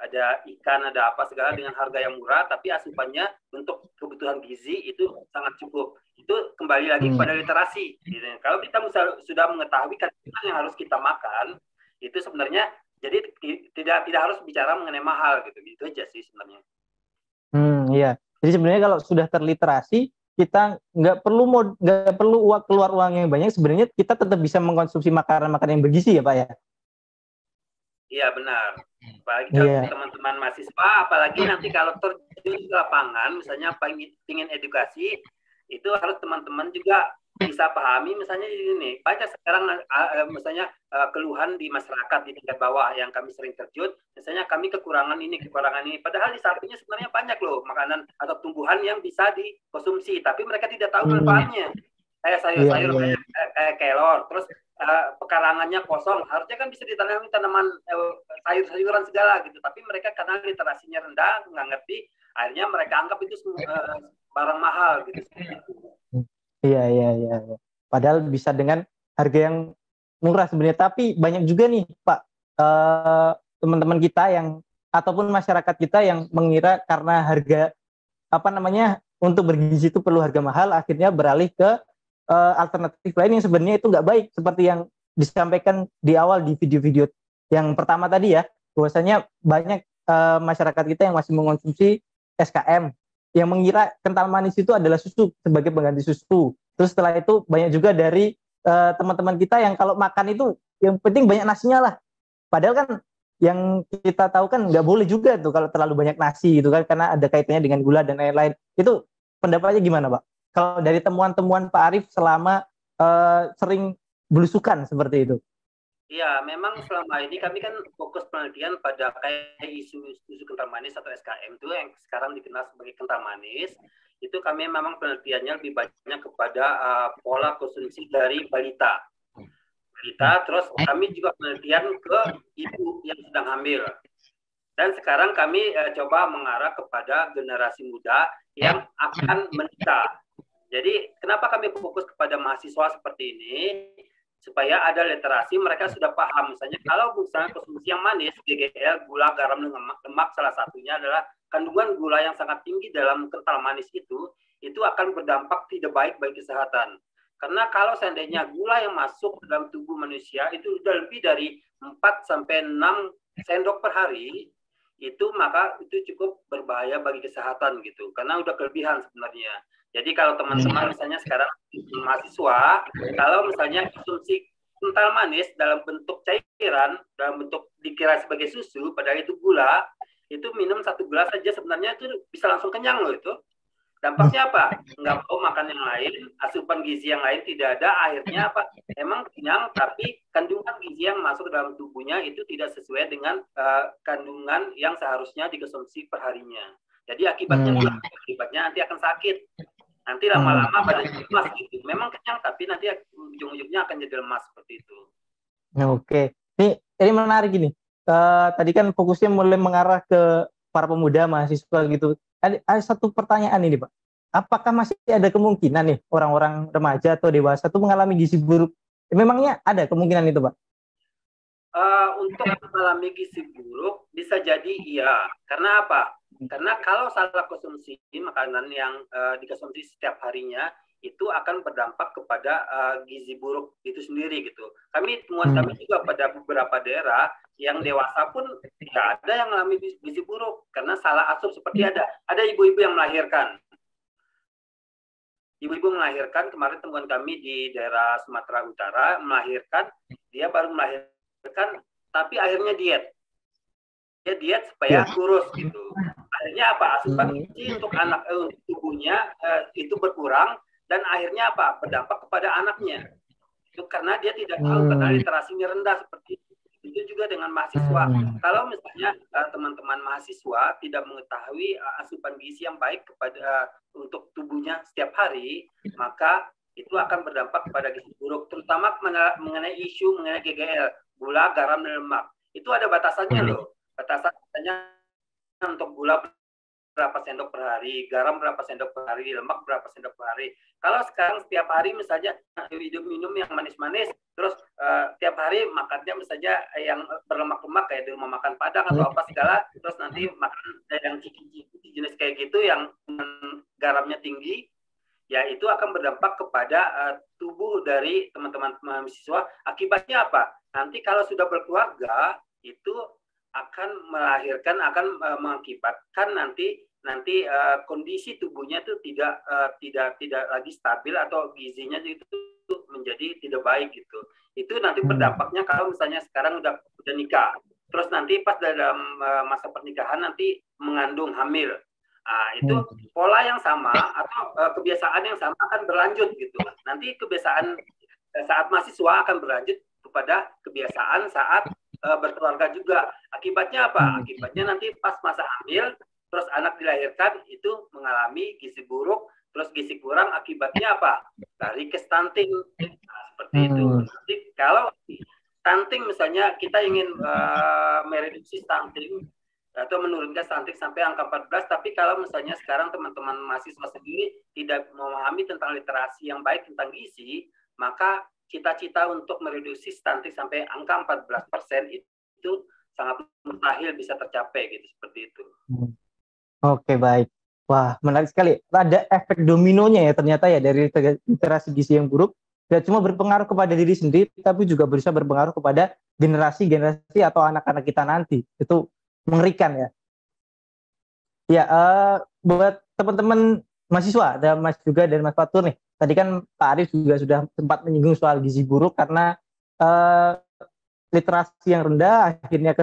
ada ikan, ada apa segala dengan harga yang murah, tapi asupannya untuk kebutuhan gizi itu sangat cukup. Itu kembali lagi kepada literasi. Gitu. Kalau kita sudah mengetahui kandungan yang harus kita makan, itu sebenarnya jadi tidak harus bicara mengenai mahal gitu. Itu aja sih sebenarnya. Iya. Jadi sebenarnya kalau sudah terliterasi, kita nggak perlu keluar uang yang banyak. Sebenarnya kita tetap bisa mengkonsumsi makanan-makanan yang bergizi ya Pak ya. Iya benar. Apalagi kalau teman-teman mahasiswa, apalagi nanti kalau terjun di lapangan, misalnya ingin edukasi, itu harus teman-teman juga bisa pahami. Misalnya ini banyak sekarang misalnya keluhan di masyarakat di tingkat bawah yang kami sering terjun. Misalnya kami kekurangan ini. Padahal di sampingnya sebenarnya banyak loh makanan atau tumbuhan yang bisa dikonsumsi, tapi mereka tidak tahu manfaatnya. Kayak sayur-sayur kayak kelor, terus pekarangannya kosong, harusnya kan bisa ditanami tanaman sayur-sayuran segala gitu, tapi mereka karena literasinya rendah, nggak ngerti, akhirnya mereka anggap itu barang mahal gitu. Iya. Padahal bisa dengan harga yang murah sebenarnya, tapi banyak juga nih Pak teman-teman kita yang ataupun masyarakat kita yang mengira karena harga untuk bergizi itu perlu harga mahal, akhirnya beralih ke alternatif lain yang sebenarnya itu nggak baik, seperti yang disampaikan di awal di video-video yang pertama tadi ya, bahwasanya banyak masyarakat kita yang masih mengkonsumsi SKM yang mengira kental manis itu adalah susu sebagai pengganti susu. Terus setelah itu banyak juga dari teman-teman kita yang kalau makan itu yang penting banyak nasinya lah, padahal kan yang kita tahu kan nggak boleh juga tuh kalau terlalu banyak nasi gitu kan, karena ada kaitannya dengan gula dan lain-lain. Itu pendapatnya gimana Pak? Kalau dari temuan-temuan Pak Arif selama sering belusukan seperti itu? Iya, memang selama ini kami kan fokus penelitian pada kayak isu kental manis atau SKM itu yang sekarang dikenal sebagai kental manis. Itu kami memang penelitiannya lebih banyak kepada pola konsumsi dari balita. Terus kami juga penelitian ke ibu yang sedang hamil. Dan sekarang kami coba mengarah kepada generasi muda yang akan menikah. Jadi kenapa kami fokus kepada mahasiswa seperti ini? Supaya ada literasi, mereka sudah paham. Misalnya kalau konsumsi yang manis, GGL, gula, garam, dan lemak, salah satunya adalah kandungan gula yang sangat tinggi dalam kental manis itu akan berdampak tidak baik bagi kesehatan. Karena kalau seandainya gula yang masuk dalam tubuh manusia itu sudah lebih dari 4-6 sendok per hari, maka itu cukup berbahaya bagi kesehatan gitu. Karena udah kelebihan sebenarnya. Jadi kalau teman-teman misalnya sekarang mahasiswa, kalau misalnya konsumsi kental manis dalam bentuk cairan, dalam bentuk dikira sebagai susu, padahal itu gula, itu minum 1 gelas saja sebenarnya itu bisa langsung kenyang loh itu. Dampaknya apa? Nggak mau makan yang lain, asupan gizi yang lain tidak ada, akhirnya apa? Emang kenyang, tapi kandungan gizi yang masuk ke dalam tubuhnya itu tidak sesuai dengan kandungan yang seharusnya dikonsumsi perharinya. Jadi akibatnya nanti akan sakit. Nanti lama-lama badan lemas gitu. Memang kenyang, tapi nanti ujung-ujungnya akan jadi lemas seperti itu. Oke, ini menarik ini. Tadi kan fokusnya mulai mengarah ke para pemuda mahasiswa gitu. Ada satu pertanyaan ini, Pak. Apakah masih ada kemungkinan nih orang-orang remaja atau dewasa itu mengalami gizi buruk? Memangnya ada kemungkinan itu, Pak? Untuk mengalami gizi buruk bisa jadi iya. Karena apa? Karena kalau salah konsumsi makanan yang dikonsumsi setiap harinya itu akan berdampak kepada gizi buruk itu sendiri gitu. Temuan kami juga pada beberapa daerah yang dewasa pun tidak ada yang mengalami gizi buruk karena salah asup seperti ada ibu-ibu yang melahirkan. Ibu-ibu melahirkan, kemarin temuan kami di daerah Sumatera Utara melahirkan, dia baru melahirkan tapi akhirnya diet. Dia diet supaya kurus gitu. Akhirnya apa? Asupan gizi untuk anak tubuhnya itu berkurang dan akhirnya apa? Berdampak kepada anaknya. Itu karena dia tidak tahu karena literasinya rendah seperti itu. Itu juga dengan mahasiswa. Kalau misalnya teman-teman mahasiswa tidak mengetahui asupan gizi yang baik kepada untuk tubuhnya setiap hari, maka itu akan berdampak kepada gizi buruk, terutama mengenai isu mengenai GGL, gula, garam, dan lemak. Itu ada batasannya loh. Batasannya untuk gula berapa sendok per hari, garam berapa sendok per hari, lemak berapa sendok per hari. Kalau sekarang setiap hari misalnya hidup minum yang manis-manis, terus tiap hari makannya misalnya yang berlemak-lemak kayak di rumah makan Padang atau apa segala, terus nanti makan yang ciki-ciki jenis kayak gitu yang garamnya tinggi, ya itu akan berdampak kepada tubuh dari teman-teman mahasiswa. Akibatnya apa? Nanti kalau sudah berkeluarga itu akan melahirkan, akan mengakibatkan nanti kondisi tubuhnya itu tidak lagi stabil atau gizinya itu menjadi tidak baik gitu. Itu nanti berdampaknya kalau misalnya sekarang udah nikah, terus nanti pas dalam masa pernikahan nanti mengandung hamil. Itu pola yang sama atau kebiasaan yang sama akan berlanjut gitu. Nanti kebiasaan saat mahasiswa akan berlanjut kepada kebiasaan saat berkeluarga juga. Akibatnya apa? Akibatnya nanti pas masa hamil, terus anak dilahirkan itu mengalami gizi buruk, terus gizi kurang, akibatnya apa? Lari ke stunting. Seperti itu. Jadi kalau stunting misalnya kita ingin mereduksi stunting atau menurunkan stunting sampai angka 14, tapi kalau misalnya sekarang teman-teman mahasiswa sendiri tidak memahami tentang literasi yang baik tentang gizi, maka cita-cita untuk mereduksi stunting sampai angka 14% itu sangat mustahil bisa tercapai gitu, seperti itu. Oke, baik. Wah, menarik sekali. Ada efek dominonya ya ternyata ya dari literasi gizi yang buruk. Tidak cuma berpengaruh kepada diri sendiri, tapi juga bisa berpengaruh kepada generasi-generasi atau anak-anak kita nanti. Itu mengerikan ya. Ya, buat teman-teman mahasiswa, ada Mas juga dan Mas Fatur nih. Tadi kan Pak Arif juga sudah sempat menyinggung soal gizi buruk karena literasi yang rendah, akhirnya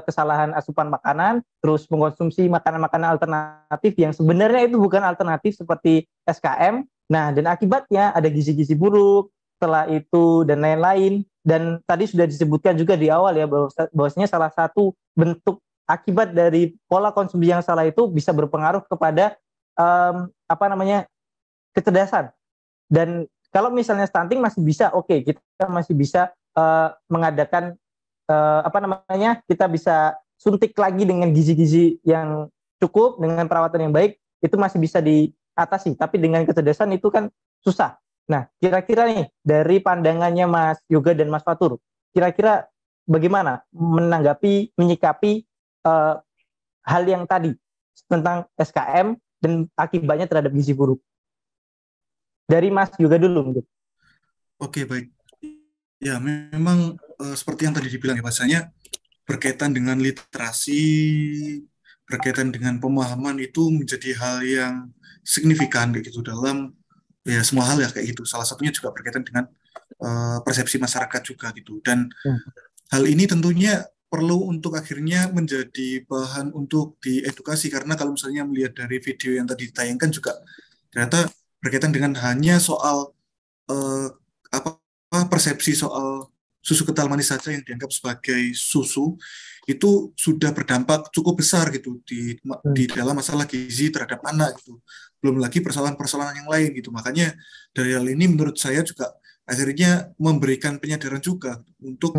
kesalahan asupan makanan, terus mengkonsumsi makanan-makanan alternatif yang sebenarnya itu bukan alternatif seperti SKM. Nah, dan akibatnya ada gizi-gizi buruk, setelah itu dan lain-lain. Dan tadi sudah disebutkan juga di awal ya bahwasanya salah satu bentuk akibat dari pola konsumsi yang salah itu bisa berpengaruh kepada kecerdasan. Dan kalau misalnya stunting masih bisa, oke, kita masih bisa mengadakan kita bisa suntik lagi dengan gizi-gizi yang cukup dengan perawatan yang baik, itu masih bisa diatasi. Tapi dengan kecerdasan itu kan susah. Nah, kira-kira nih dari pandangannya Mas Yoga dan Mas Fatur, kira-kira bagaimana menyikapi hal yang tadi tentang SKM dan akibatnya terhadap gizi buruk? Dari Mas Yoga dulu mungkin. Oke, baik. Ya, memang seperti yang tadi dibilang ya, bahasanya berkaitan dengan literasi, berkaitan dengan pemahaman itu menjadi hal yang signifikan kayak gitu dalam ya semua hal ya kayak gitu. Salah satunya juga berkaitan dengan persepsi masyarakat juga gitu. Dan hal ini tentunya perlu untuk akhirnya menjadi bahan untuk diedukasi, karena kalau misalnya melihat dari video yang tadi ditayangkan juga ternyata berkaitan dengan hanya soal apa persepsi soal susu kental manis saja yang dianggap sebagai susu itu sudah berdampak cukup besar gitu di dalam masalah gizi terhadap anak gitu. Belum lagi persoalan-persoalan yang lain gitu. Makanya dari hal ini menurut saya juga akhirnya memberikan penyadaran juga untuk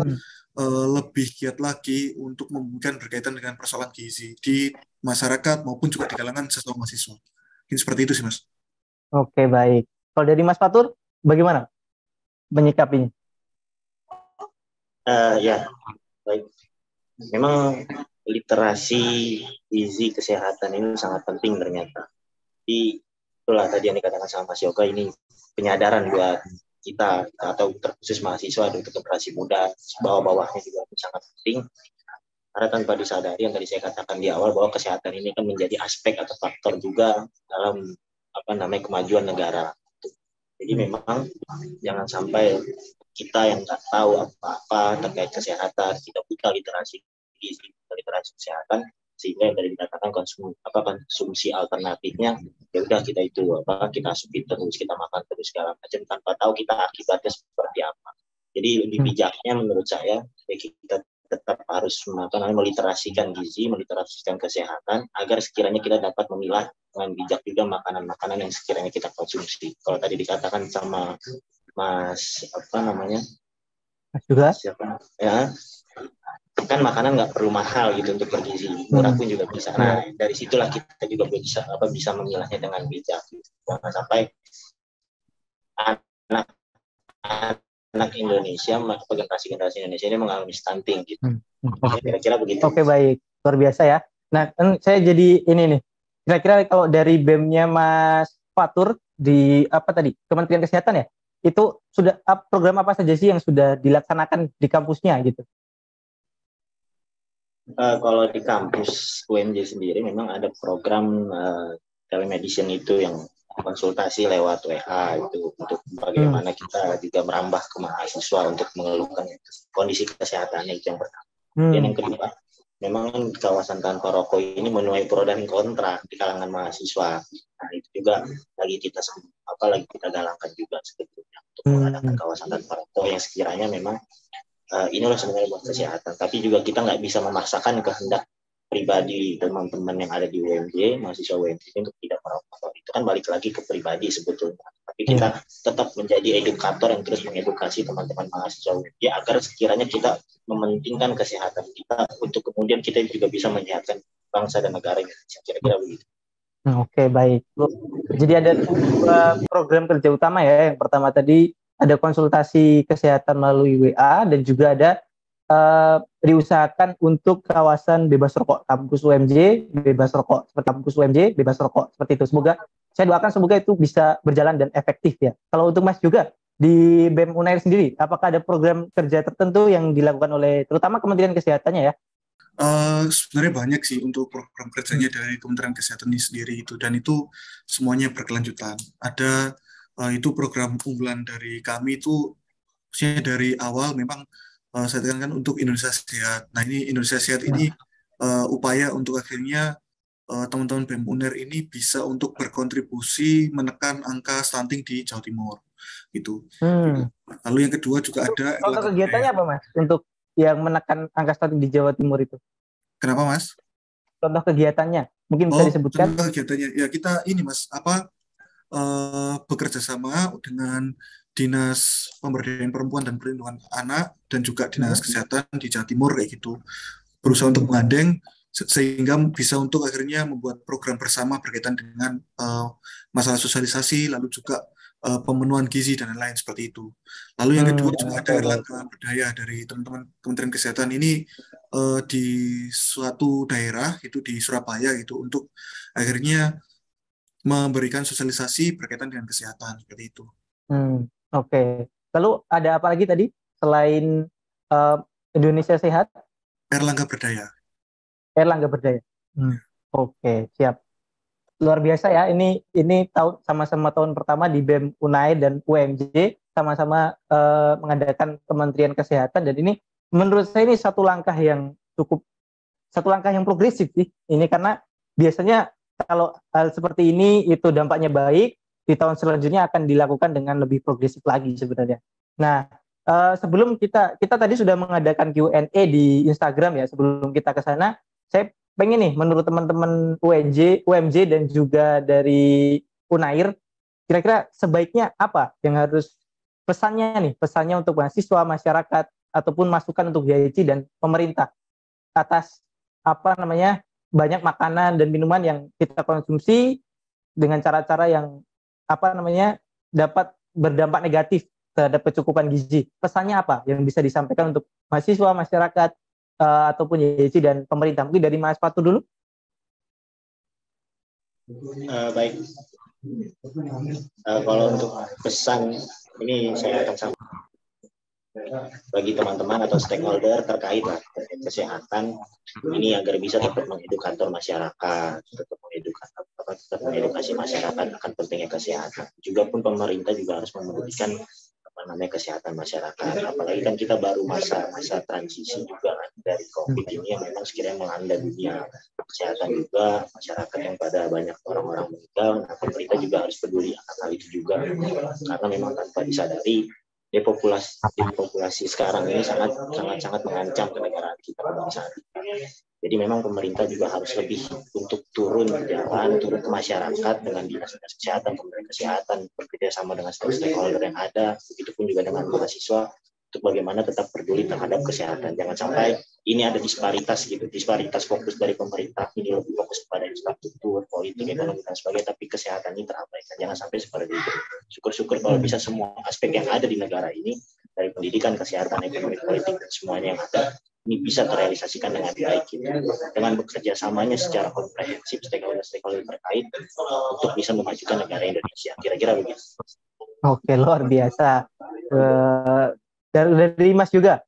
lebih giat lagi untuk memberikan berkaitan dengan persoalan gizi di masyarakat maupun juga di kalangan sesama mahasiswa. Mungkin seperti itu sih, Mas. Oke, baik. Kalau dari Mas Fatur, bagaimana menyikapinya? Ya, baik. Memang literasi gizi kesehatan ini sangat penting ternyata. Jadi itulah tadi yang dikatakan sama Mas Yoga, ini penyadaran buat kita atau terkhusus mahasiswa untuk generasi muda bawah-bawahnya juga sangat penting. Karena tanpa disadari yang tadi saya katakan di awal bahwa kesehatan ini kan menjadi aspek atau faktor juga dalam kemajuan negara. Jadi memang jangan sampai kita yang nggak tahu apa-apa terkait kesehatan, kita buta literasi gizi, literasi kesehatan, sehingga yang tadi dikatakan konsumsi alternatifnya ya udah kita kita asupi terus, kita makan terus segala macam tanpa tahu kita akibatnya seperti apa. Jadi lebih bijaknya menurut saya ya kita tetap harus meliterasikan gizi, meliterasikan kesehatan agar sekiranya kita dapat memilah dengan bijak juga makanan-makanan yang sekiranya kita konsumsi. Kalau tadi dikatakan sama Mas juga ya, kan makanan nggak perlu mahal gitu untuk bergizi, murah pun juga bisa. Nah dari situlah kita juga bisa memilahnya dengan bijak. Jangan sampai anak Indonesia, generasi Indonesia ini mengalami stunting gitu. Kira-kira begitu. Oke, baik, luar biasa ya. Nah, kan saya jadi ini nih. Kira-kira kalau dari BEM-nya Mas Fatur di Kementerian Kesehatan ya, itu sudah program apa saja sih yang sudah dilaksanakan di kampusnya gitu? Kalau di kampus UMJ sendiri memang ada program telemedicine itu yang konsultasi lewat WA itu untuk bagaimana kita juga merambah ke mahasiswa untuk mengeluhkan kondisi kesehatannya, itu yang pertama. Dan yang kedua, memang kawasan tanpa rokok ini menuai pro dan kontra di kalangan mahasiswa. Nah itu juga lagi kita galangkan juga sebetulnya untuk mengadakan kawasan tanpa rokok yang sekiranya memang inilah sebenarnya buat kesehatan. Tapi juga kita nggak bisa memaksakan kehendak pribadi teman-teman yang ada di UMJ, mahasiswa UMJ untuk tidak merokok. Itu kan balik lagi ke pribadi sebetulnya. Tapi kita tetap menjadi edukator yang terus mengedukasi teman-teman mahasiswa UMJ agar sekiranya kita mementingkan kesehatan kita untuk kemudian kita juga bisa menyehatkan bangsa dan negara Indonesia. Kira-kira begitu. Oke, baik. Jadi ada dua program kerja utama ya. Yang pertama tadi ada konsultasi kesehatan melalui WA dan juga ada diusahakan untuk kawasan bebas rokok kampus UMJ, bebas rokok seperti kampus UMJ, bebas rokok seperti itu. Saya doakan semoga itu bisa berjalan dan efektif ya. Kalau untuk Mas juga di BEM Unair sendiri, apakah ada program kerja tertentu yang dilakukan oleh terutama Kementerian Kesehatannya ya? Sebenarnya banyak sih untuk program kerjanya dari Kementerian Kesehatan ini sendiri itu, dan itu semuanya berkelanjutan. Ada itu program unggulan dari kami itu dari awal memang saya tekankan untuk Indonesia Sehat. Nah ini Indonesia Sehat ini upaya untuk akhirnya teman-teman BEM Unair ini bisa untuk berkontribusi menekan angka stunting di Jawa Timur gitu. Lalu yang kedua juga ada kegiatannya apa Mas untuk yang menekan angka stunting di Jawa Timur itu? Kenapa Mas? Contoh kegiatannya mungkin bisa disebutkan? Contoh kegiatannya ya kita ini Mas bekerja sama dengan Dinas Pemberdayaan Perempuan dan Perlindungan Anak dan juga Dinas Kesehatan di Jawa Timur kayak gitu, berusaha untuk menggandeng sehingga bisa untuk akhirnya membuat program bersama berkaitan dengan masalah sosialisasi, lalu juga pemenuhan gizi dan lain-lain seperti itu. Lalu yang kedua juga ada Erlangga Berdaya dari teman-teman Kementerian Kesehatan ini di suatu daerah itu di Surabaya gitu untuk akhirnya memberikan sosialisasi berkaitan dengan kesehatan seperti itu. Oke. Lalu ada apa lagi tadi selain Indonesia Sehat? Erlangga Berdaya. Erlangga Berdaya. Oke, siap. Luar biasa ya. Ini sama-sama tahun pertama di BEM Unair dan UMJ sama-sama mengadakan Kementerian Kesehatan, dan ini menurut saya ini satu langkah yang cukup satu langkah yang progresif sih ini, karena biasanya kalau hal seperti ini itu dampaknya baik, di tahun selanjutnya akan dilakukan dengan lebih progresif lagi sebenarnya. Nah, sebelum kita tadi sudah mengadakan Q&A di Instagram ya, sebelum kita ke sana, saya pengen nih menurut teman-teman UMJ dan juga dari Unair, kira-kira sebaiknya apa yang harus pesannya untuk mahasiswa, masyarakat, ataupun masukan untuk YIC dan pemerintah atas banyak makanan dan minuman yang kita konsumsi dengan cara-cara yang dapat berdampak negatif terhadap kecukupan gizi. Pesannya apa yang bisa disampaikan untuk mahasiswa, masyarakat, ataupun YIC dan pemerintah? Mungkin dari Mas Fatu dulu. Baik. Kalau untuk pesan ini saya akan sampaikan bagi teman-teman atau stakeholder terkait kesehatan ini agar bisa tetap mengedukator masyarakat, tetap mengedukasi masyarakat akan pentingnya kesehatan. Juga pun pemerintah juga harus memberikan kesehatan masyarakat. Apalagi kan kita baru masa transisi juga dari COVID ini yang memang sekiranya melanda dunia kesehatan juga, masyarakat yang pada banyak orang-orang meninggal. Nah, pemerintah juga harus peduli akan hal itu juga, karena memang tanpa disadari depopulasi sekarang ini sangat mengancam kenegaraan kita kebangsaan. Jadi memang pemerintah juga harus lebih untuk turun ke jalan, turun ke masyarakat dengan dinas-dinas kesehatan, kementerian kesehatan, bekerja sama dengan stakeholder yang ada, begitupun juga dengan mahasiswa, untuk bagaimana tetap peduli terhadap kesehatan. Jangan sampai ini ada disparitas fokus dari pemerintah ini lebih fokus kepada infrastruktur, politik, ekonomi dan sebagainya, tapi kesehatan ini terabaikan. Jangan sampai seperti itu. Syukur-syukur kalau bisa semua aspek yang ada di negara ini, dari pendidikan, kesehatan, ekonomi, politik dan semuanya yang ada, ini bisa terrealisasikan dengan baik gitu. Dengan bekerja samanya secara komprehensif stakeholder terkait untuk bisa memajukan negara Indonesia. Kira-kira begitu. Oke, luar biasa. Dari Mas juga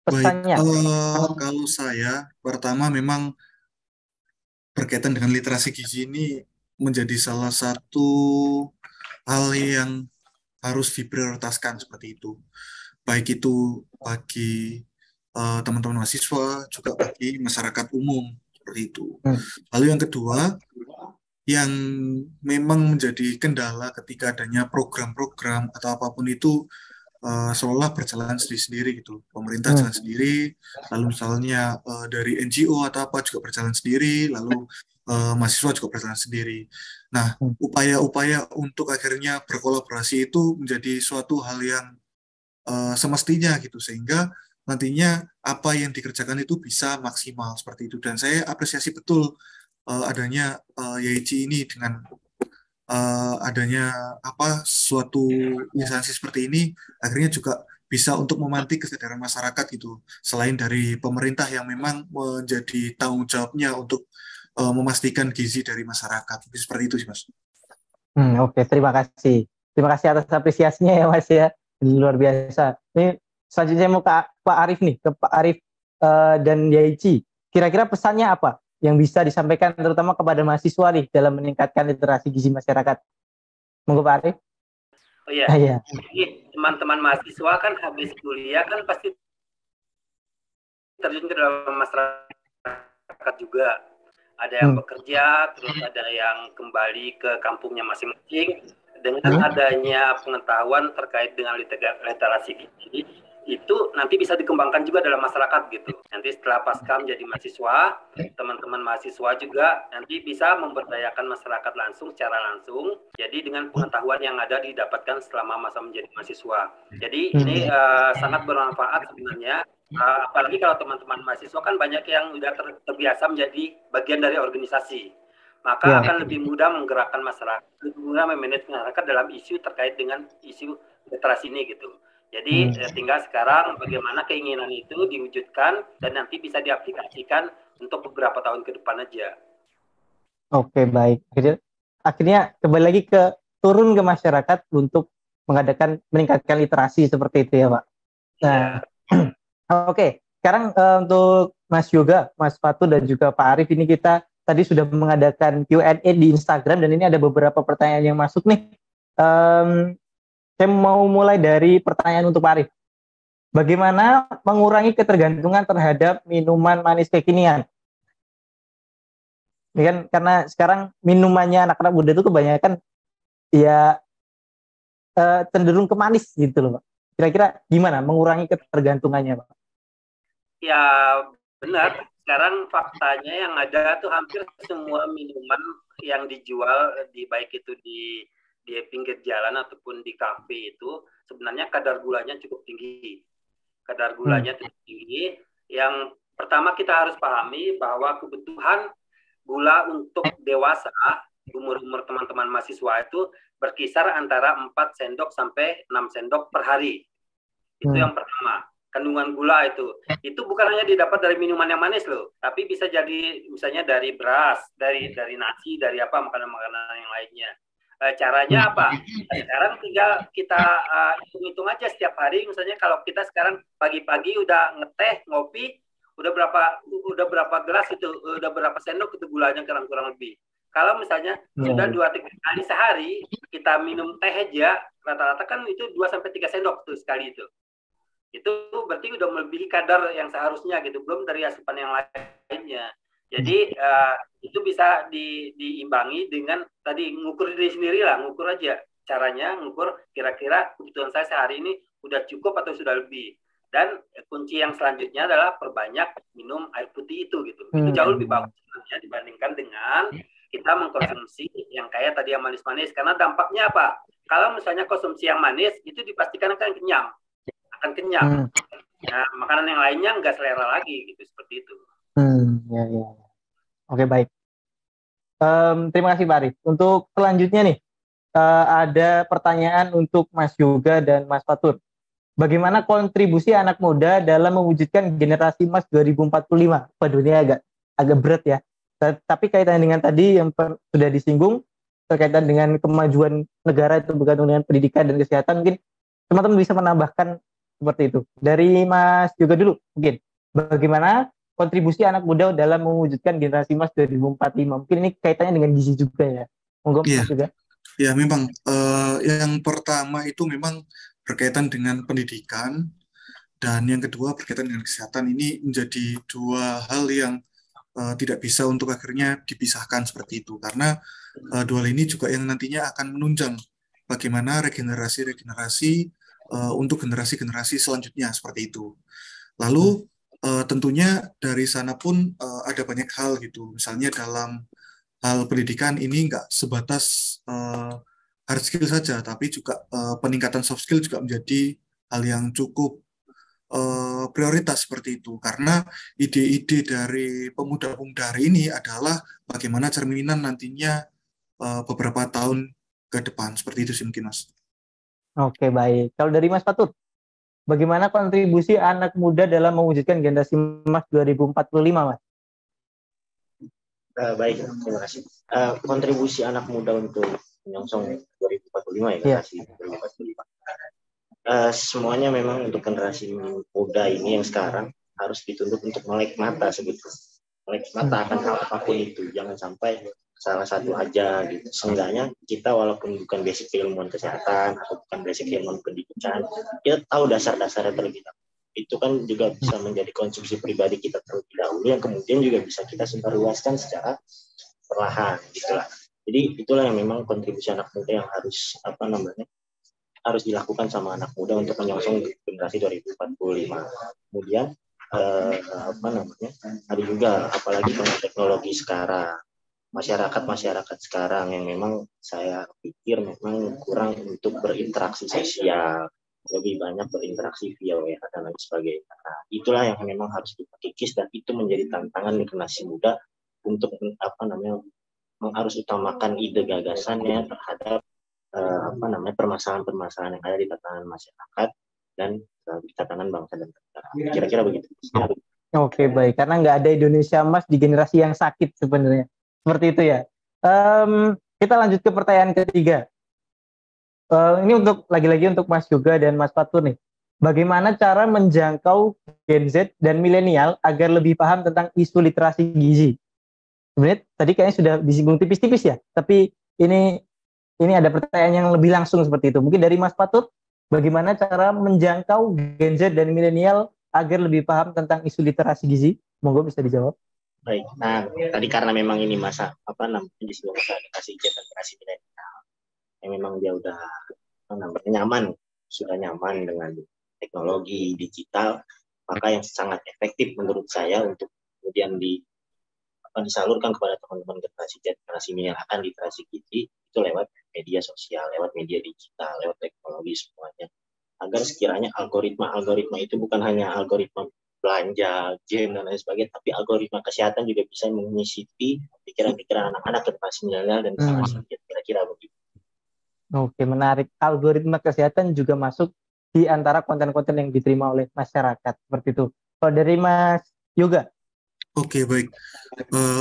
pesannya. Baik, kalau saya pertama memang berkaitan dengan literasi gizi ini menjadi salah satu hal yang harus diprioritaskan seperti itu. Baik itu bagi teman-teman mahasiswa, juga bagi masyarakat umum seperti itu. Lalu yang kedua, yang memang menjadi kendala ketika adanya program-program atau apapun itu seolah berjalan sendiri-sendiri gitu. Pemerintah jalan sendiri, lalu misalnya dari NGO atau apa juga berjalan sendiri, lalu mahasiswa juga berjalan sendiri. Nah, upaya-upaya untuk akhirnya berkolaborasi itu menjadi suatu hal yang semestinya gitu, sehingga nantinya apa yang dikerjakan itu bisa maksimal seperti itu. Dan saya apresiasi betul adanya YIC ini dengan adanya suatu instansi seperti ini, akhirnya juga bisa untuk memantik kesadaran masyarakat gitu, selain dari pemerintah yang memang menjadi tanggung jawabnya untuk memastikan gizi dari masyarakat. Seperti itu sih, Mas. Oke, terima kasih atas apresiasinya ya, Mas ya, luar biasa. Ini selanjutnya mau ke Pak Arif nih, ke Pak Arif dan YIC. Kira-kira pesannya apa yang bisa disampaikan terutama kepada mahasiswa nih dalam meningkatkan literasi gizi masyarakat? Monggo Pak Arif. Oh iya. Jadi teman-teman mahasiswa kan habis kuliah kan pasti terjun ke dalam masyarakat juga. Ada yang bekerja, terus ada yang kembali ke kampungnya masing-masing. Dengan adanya pengetahuan terkait dengan literasi gizi, itu nanti bisa dikembangkan juga dalam masyarakat gitu. Nanti setelah pasca menjadi mahasiswa, teman-teman mahasiswa juga nanti bisa memberdayakan masyarakat secara langsung. Jadi dengan pengetahuan yang ada didapatkan selama masa menjadi mahasiswa. Jadi ini sangat bermanfaat sebenarnya. Apalagi kalau teman-teman mahasiswa kan banyak yang sudah terbiasa menjadi bagian dari organisasi. Maka akan lebih mudah menggerakkan masyarakat, lebih mudah memanage masyarakat dalam isu terkait dengan isu literasi ini gitu. Jadi tinggal sekarang bagaimana keinginan itu diwujudkan dan nanti bisa diaplikasikan untuk beberapa tahun ke depan aja. Oke, baik. Akhirnya kembali lagi ke turun ke masyarakat untuk meningkatkan literasi seperti itu ya, Pak. Nah, oke. Sekarang untuk Mas Yoga, Mas Fatu dan juga Pak Arif, ini kita tadi sudah mengadakan Q&A di Instagram dan ini ada beberapa pertanyaan yang masuk nih. Saya mau mulai dari pertanyaan untuk Pak Arif. Bagaimana mengurangi ketergantungan terhadap minuman manis kekinian? Ini kan karena sekarang minumannya anak-anak muda itu kebanyakan ya cenderung ke manis gitu loh, Pak. Kira-kira gimana mengurangi ketergantungannya, Pak? Ya benar. Sekarang faktanya yang ada tuh hampir semua minuman yang dijual baik itu di pinggir jalan ataupun di kafe itu sebenarnya kadar gulanya cukup tinggi. Kadar gulanya cukup tinggi. Yang pertama kita harus pahami bahwa kebutuhan gula untuk dewasa, umur-umur teman-teman mahasiswa itu berkisar antara 4 sendok sampai 6 sendok per hari. Itu yang pertama. Kandungan gula itu bukan hanya didapat dari minuman yang manis loh, tapi bisa jadi misalnya dari beras, dari nasi, dari apa makanan-makanan yang lainnya. Caranya apa? Sekarang tinggal kita hitung-hitung aja setiap hari. Misalnya kalau kita sekarang pagi-pagi udah ngeteh, ngopi, udah berapa gelas itu, udah berapa sendok itu gulanya kurang lebih. Kalau misalnya sudah 2-3 kali sehari kita minum teh aja, rata-rata kan itu 2-3 sendok tuh sekali itu. Itu berarti udah melebihi kadar yang seharusnya gitu, belum dari asupan yang lainnya. Jadi itu bisa diimbangi dengan tadi ngukur diri sendiri lah, ngukur aja. Caranya ngukur kira-kira kebutuhan saya sehari ini udah cukup atau sudah lebih. Dan kunci yang selanjutnya adalah perbanyak minum air putih itu gitu. Itu jauh lebih bagus sebenarnya dibandingkan dengan kita mengkonsumsi yang kayak tadi yang manis-manis. Karena dampaknya apa? Kalau misalnya konsumsi yang manis itu dipastikan akan kenyang. Nah, makanan yang lainnya nggak selera lagi gitu, seperti itu. Ya. Oke, baik. Terima kasih Pak Arif. Untuk selanjutnya nih, ada pertanyaan untuk Mas Yoga dan Mas Fatur. Bagaimana kontribusi anak muda dalam mewujudkan generasi emas 2045? Waduh, ini agak berat ya. Tapi kaitannya dengan tadi yang sudah disinggung, berkaitan dengan kemajuan negara itu berkaitan dengan pendidikan dan kesehatan, mungkin teman-teman bisa menambahkan seperti itu. Dari Mas Yoga dulu, mungkin. Bagaimana kontribusi anak muda dalam mewujudkan generasi emas 2045? Mungkin ini kaitannya dengan gizi juga ya. Monggo Mas Yoga. Ya, memang. Yang pertama itu memang berkaitan dengan pendidikan, dan yang kedua berkaitan dengan kesehatan. Ini menjadi dua hal yang tidak bisa untuk akhirnya dipisahkan seperti itu. Karena dua hal ini juga yang nantinya akan menunjang bagaimana regenerasi untuk generasi-generasi selanjutnya seperti itu. Lalu tentunya dari sana pun ada banyak hal gitu. Misalnya dalam hal pendidikan ini nggak sebatas hard skill saja, tapi juga peningkatan soft skill juga menjadi hal yang cukup prioritas seperti itu. Karena ide-ide dari pemuda-pemuda hari ini adalah bagaimana cerminan nantinya beberapa tahun ke depan. Seperti itu sih mungkin, Mas. Oke, baik. Kalau dari Mas Fatur, bagaimana kontribusi anak muda dalam mewujudkan generasi emas 2045, Mas? Baik, terima kasih. Kontribusi anak muda untuk menyongsong 2045 ya, generasi 2045. Semuanya memang untuk generasi muda ini yang sekarang harus dituntut untuk melek mata sebetulnya. Melek mata akan hal apapun itu. Jangan sampai salah satu aja gitu. Seenggaknya kita walaupun bukan basic keilmuan kesehatan atau bukan basic keilmuan pendidikan, kita tahu dasar-dasarnya terlebih dahulu. Itu kan juga bisa menjadi konsumsi pribadi kita terlebih dahulu yang kemudian juga bisa kita sebarluaskan secara perlahan gitulah. Jadi itulah yang memang kontribusi anak muda yang harus harus dilakukan sama anak muda untuk menyongsong generasi 2045. Kemudian ada juga apalagi dengan teknologi sekarang. Masyarakat sekarang yang memang saya pikir memang kurang untuk berinteraksi sosial, lebih banyak berinteraksi via WA dan lain sebagainya. Nah, itulah yang memang harus kita kikis, dan itu menjadi tantangan generasi muda untuk harus utamakan ide gagasannya terhadap permasalahan-permasalahan yang ada di tatanan masyarakat dan di tatanan bangsa dan negara. Kira-kira begitu. Oke, baik. Karena nggak ada Indonesia emas di generasi yang sakit sebenarnya. Seperti itu ya. Kita lanjut ke pertanyaan ketiga. Ini lagi-lagi untuk Mas Yoga dan Mas Fatur nih. Bagaimana cara menjangkau Gen Z dan milenial agar lebih paham tentang isu literasi gizi? Sebenarnya tadi kayaknya sudah disinggung tipis-tipis ya. Tapi ini ada pertanyaan yang lebih langsung seperti itu. Mungkin dari Mas Fatur, bagaimana cara menjangkau Gen Z dan milenial agar lebih paham tentang isu literasi gizi? Monggo bisa dijawab. Baik, nah tadi karena memang ini masa apa namanya di sebuah masa generasi Z dan generasi milenial, yang memang dia udah apa namanya nyaman, sudah nyaman dengan teknologi digital, maka yang sangat efektif menurut saya untuk kemudian disalurkan kepada teman-teman generasi Z, generasi milenial akan literasi gizi itu lewat media sosial, lewat media digital, lewat teknologi semuanya. Agar sekiranya algoritma itu bukan hanya algoritma belanja, game dan lain sebagainya, tapi algoritma kesehatan juga bisa menyisipi pikiran-pikiran anak-anak generasi milenial dan generasi Z, kira-kira begitu. Oke, menarik. Algoritma kesehatan juga masuk di antara konten-konten yang diterima oleh masyarakat seperti itu. Kalau dari Mas Yoga? Oke, baik.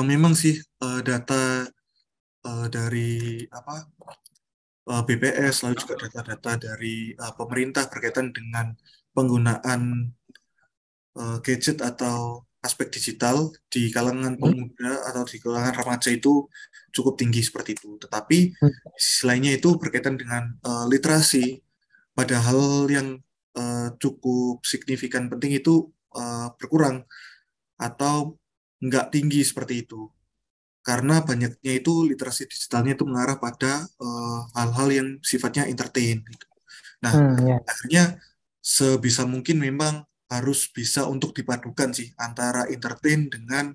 Memang sih data dari BPS, lalu juga data-data dari pemerintah berkaitan dengan penggunaan gadget atau aspek digital di kalangan pemuda atau di kalangan remaja itu cukup tinggi seperti itu. Tetapi di sisi lainnya itu berkaitan dengan literasi, padahal yang cukup signifikan penting itu berkurang atau nggak tinggi seperti itu. Karena banyaknya itu literasi digitalnya itu mengarah pada hal-hal yang sifatnya entertain. Gitu. Nah, akhirnya sebisa mungkin memang harus bisa untuk dipadukan sih antara entertain dengan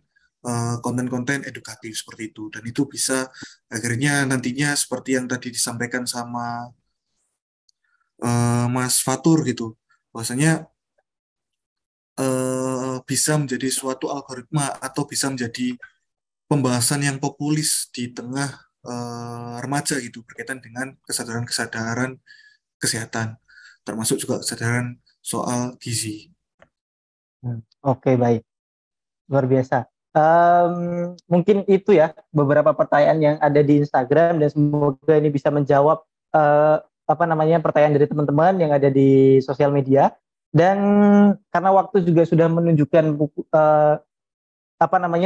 konten-konten edukatif seperti itu. Dan itu bisa akhirnya nantinya seperti yang tadi disampaikan sama Mas Fatur gitu, bahwasanya bisa menjadi suatu algoritma atau bisa menjadi pembahasan yang populis di tengah remaja gitu berkaitan dengan kesadaran-kesadaran kesehatan, termasuk juga kesadaran soal gizi. Oke, baik. Luar biasa. Mungkin itu ya beberapa pertanyaan yang ada di Instagram dan semoga ini bisa menjawab pertanyaan dari teman-teman yang ada di sosial media. Dan karena waktu juga sudah menunjukkan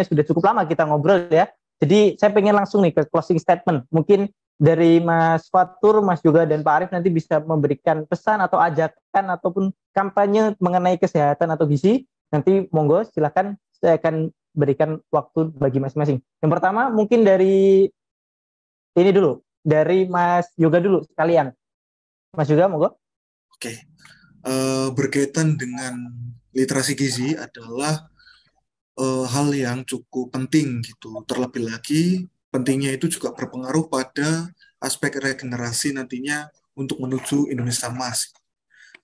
sudah cukup lama kita ngobrol ya. Jadi saya pengen langsung nih ke closing statement. Mungkin dari Mas Fatur, Mas Yoga, dan Pak Arif nanti bisa memberikan pesan atau ajakan ataupun kampanye mengenai kesehatan atau gizi. Nanti monggo silakan, saya akan berikan waktu bagi masing-masing. Yang pertama mungkin dari ini dulu, dari Mas Yoga dulu sekalian. Mas Yoga, monggo. Oke. Berkaitan dengan literasi gizi adalah hal yang cukup penting gitu. Terlebih lagi pentingnya itu juga berpengaruh pada aspek regenerasi nantinya untuk menuju Indonesia Emas.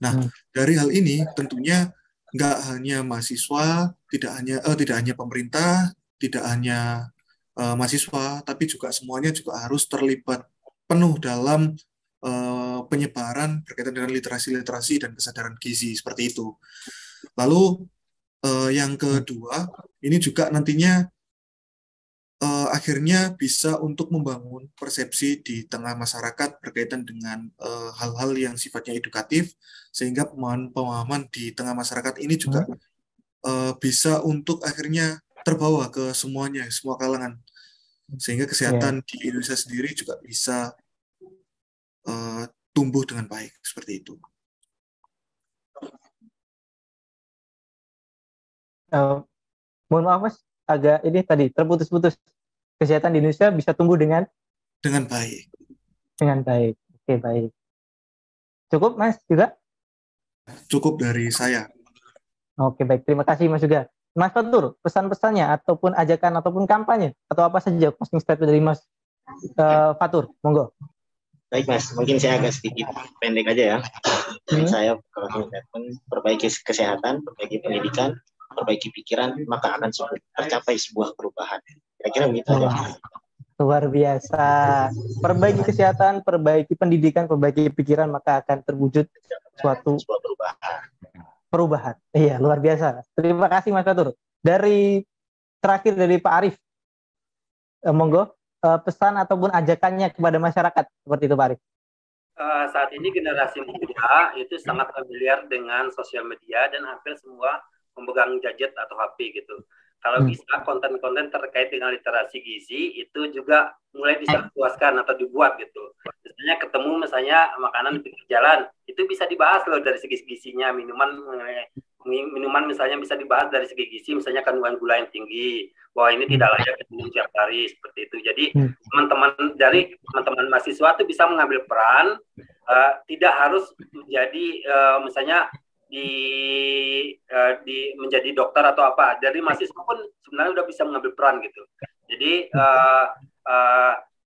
Nah, dari hal ini tentunya nggak hanya mahasiswa, tidak hanya pemerintah, tidak hanya mahasiswa, tapi juga semuanya juga harus terlibat penuh dalam penyebaran berkaitan dengan literasi dan kesadaran gizi seperti itu. Lalu yang kedua, ini juga nantinya akhirnya bisa untuk membangun persepsi di tengah masyarakat berkaitan dengan hal-hal yang sifatnya edukatif, sehingga pemahaman di tengah masyarakat ini juga bisa untuk akhirnya terbawa ke semuanya, semua kalangan, sehingga kesehatan di Indonesia sendiri juga bisa tumbuh dengan baik seperti itu. Mohon maaf Mas, agak ini tadi terputus-putus. Kesehatan di Indonesia bisa tumbuh dengan baik. Dengan baik. Oke, baik. Cukup Mas juga? Cukup dari saya. Oke, baik. Terima kasih Mas juga. Mas Fatur, pesan-pesannya ataupun ajakan ataupun kampanye atau apa saja closing statement dari Mas Fatur, monggo. Baik Mas, mungkin saya agak sedikit pendek aja ya. Saya closing statement, perbaiki kesehatan, perbaiki pendidikan, perbaiki pikiran, maka akan tercapai sebuah perubahan. Kira-kira begitu aja. Luar biasa. Perbaiki kesehatan, perbaiki pendidikan, perbaiki pikiran, maka akan terwujud suatu perubahan. Iya, luar biasa. Terima kasih Mas Fatur. Terakhir dari Pak Arif, monggo pesan ataupun ajakannya kepada masyarakat seperti itu Pak Arif. Saat ini generasi muda itu sangat familiar dengan sosial media dan hampir semua memegang gadget atau HP gitu. Kalau bisa konten-konten terkait dengan literasi gizi itu juga mulai disesuaikan atau dibuat gitu. Misalnya ketemu makanan di pinggir jalan, itu bisa dibahas loh dari segi gizinya. Minuman misalnya bisa dibahas dari segi gizi, misalnya kandungan gula yang tinggi, bahwa ini tidak layak diminum tiap hari seperti itu. Jadi teman-teman mahasiswa itu bisa mengambil peran, tidak harus menjadi misalnya menjadi dokter atau apa. Dari mahasiswa pun sebenarnya udah bisa mengambil peran gitu. Jadi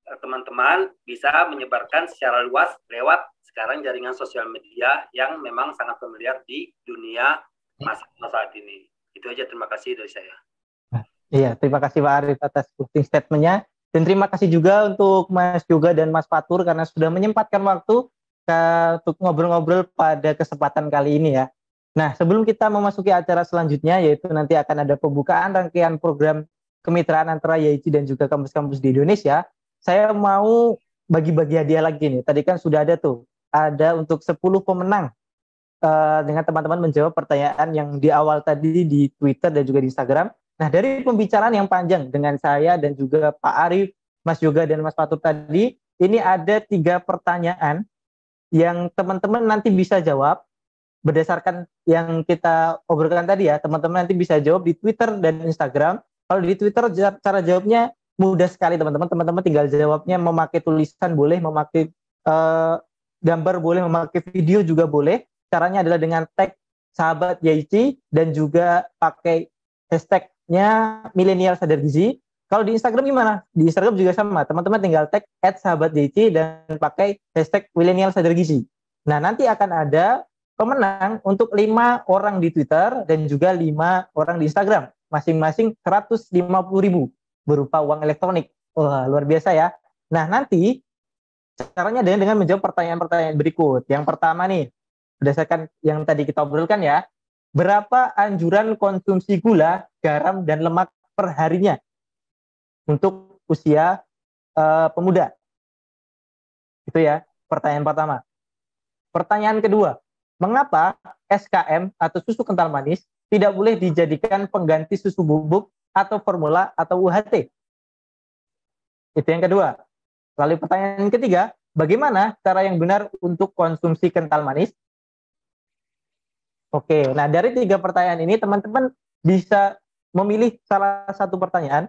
teman-teman bisa menyebarkan secara luas lewat sekarang jaringan sosial media yang memang sangat familiar di dunia masa saat ini. Itu aja, terima kasih dari saya. Iya, terima kasih Pak Arif atas closing statement-nya. Dan terima kasih juga untuk Mas Yoga dan Mas Fatur karena sudah menyempatkan waktu untuk ngobrol-ngobrol pada kesempatan kali ini ya. Nah, sebelum kita memasuki acara selanjutnya, yaitu nanti akan ada pembukaan rangkaian program kemitraan antara YAIC dan juga kampus-kampus di Indonesia, saya mau bagi-bagi hadiah lagi nih. Tadi kan sudah ada untuk 10 pemenang dengan teman-teman menjawab pertanyaan yang di awal tadi di Twitter dan juga di Instagram. Nah, dari pembicaraan yang panjang dengan saya dan juga Pak Arif, Mas Yoga, dan Mas Fatur tadi, ini ada 3 pertanyaan yang teman-teman nanti bisa jawab berdasarkan yang kita obrolkan tadi ya. Teman-teman nanti bisa jawab di Twitter dan Instagram. Kalau di Twitter cara jawabnya mudah sekali teman-teman. Teman-teman tinggal jawabnya memakai tulisan boleh, memakai gambar boleh, memakai video juga boleh. Caranya adalah dengan tag sahabat YAIC dan juga pakai hashtagnya milenial sadar gizi. Kalau di Instagram gimana? Di Instagram juga sama. Teman-teman tinggal tag @sahabatyaic dan pakai hashtag milenial sadar gizi. Nah, nanti akan ada pemenang untuk 5 orang di Twitter dan juga 5 orang di Instagram. Masing-masing 150.000 berupa uang elektronik. Wah, luar biasa ya. Nah, nanti caranya dengan menjawab pertanyaan-pertanyaan berikut. Yang pertama nih, berdasarkan yang tadi kita obrolkan ya, berapa anjuran konsumsi gula, garam, dan lemak per harinya untuk usia pemuda? Itu ya, pertanyaan pertama. Pertanyaan kedua, mengapa SKM atau susu kental manis tidak boleh dijadikan pengganti susu bubuk atau formula atau UHT? Itu yang kedua. Lalu pertanyaan ketiga, bagaimana cara yang benar untuk konsumsi kental manis? Oke, nah dari 3 pertanyaan ini teman-teman bisa memilih salah satu pertanyaan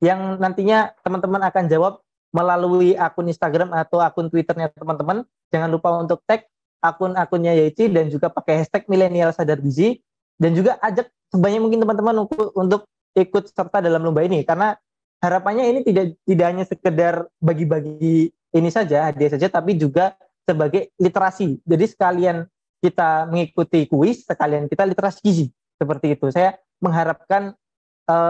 yang nantinya teman-teman akan jawab melalui akun Instagram atau akun Twitternya teman-teman. Jangan lupa untuk tag akun-akunnya YAIC dan juga pakai hashtag milenial sadar gizi, dan juga ajak sebanyak mungkin teman-teman untuk ikut serta dalam lomba ini, karena harapannya ini tidak hanya sekedar bagi-bagi ini saja, hadiah saja, tapi juga sebagai literasi. Jadi sekalian kita mengikuti kuis, sekalian kita literasi gizi. Seperti itu. Saya mengharapkan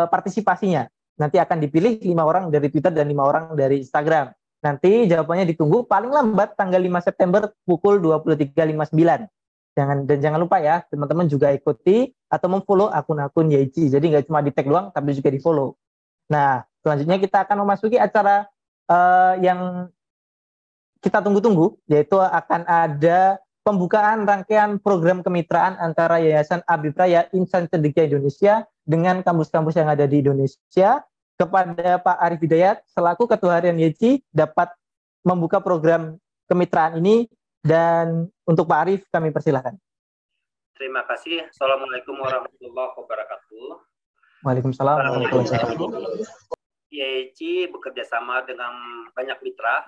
partisipasinya. Nanti akan dipilih 5 orang dari Twitter dan 5 orang dari Instagram. Nanti jawabannya ditunggu paling lambat tanggal 5 September pukul 23.59. Jangan lupa ya, teman-teman juga ikuti atau memfollow akun-akun YAIC. Jadi nggak cuma di tag doang, tapi juga di follow. Nah, selanjutnya kita akan memasuki acara yang kita tunggu-tunggu, yaitu akan ada pembukaan rangkaian program kemitraan antara Yayasan Abi Praya Insan Cendekia Indonesia dengan kampus-kampus yang ada di Indonesia. Kepada Pak Arif Hidayat selaku Ketua Harian YAIC dapat membuka program kemitraan ini, dan untuk Pak Arif kami persilahkan. Terima kasih. Assalamualaikum warahmatullahi wabarakatuh. Waalaikumsalam warahmatullahi wabarakatuh. YAIC bekerja sama dengan banyak mitra.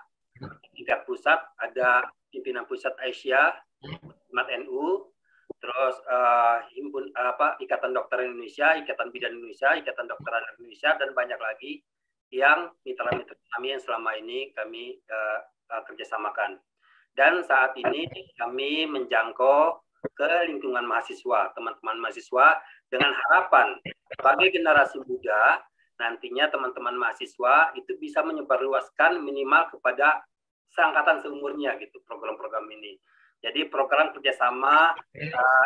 Tingkat pusat ada pimpinan pusat Asia, Mat NU, terus Ikatan Dokter Indonesia, Ikatan Bidan Indonesia, Ikatan Dokter Anak Indonesia, dan banyak lagi yang mitra-mitra kami yang selama ini kami kerjasamakan. Dan saat ini kami menjangkau ke lingkungan mahasiswa, teman-teman mahasiswa, dengan harapan sebagai generasi muda, nantinya teman-teman mahasiswa itu bisa menyebarluaskan minimal kepada seangkatan seumurnya gitu program-program ini. Jadi program kerjasama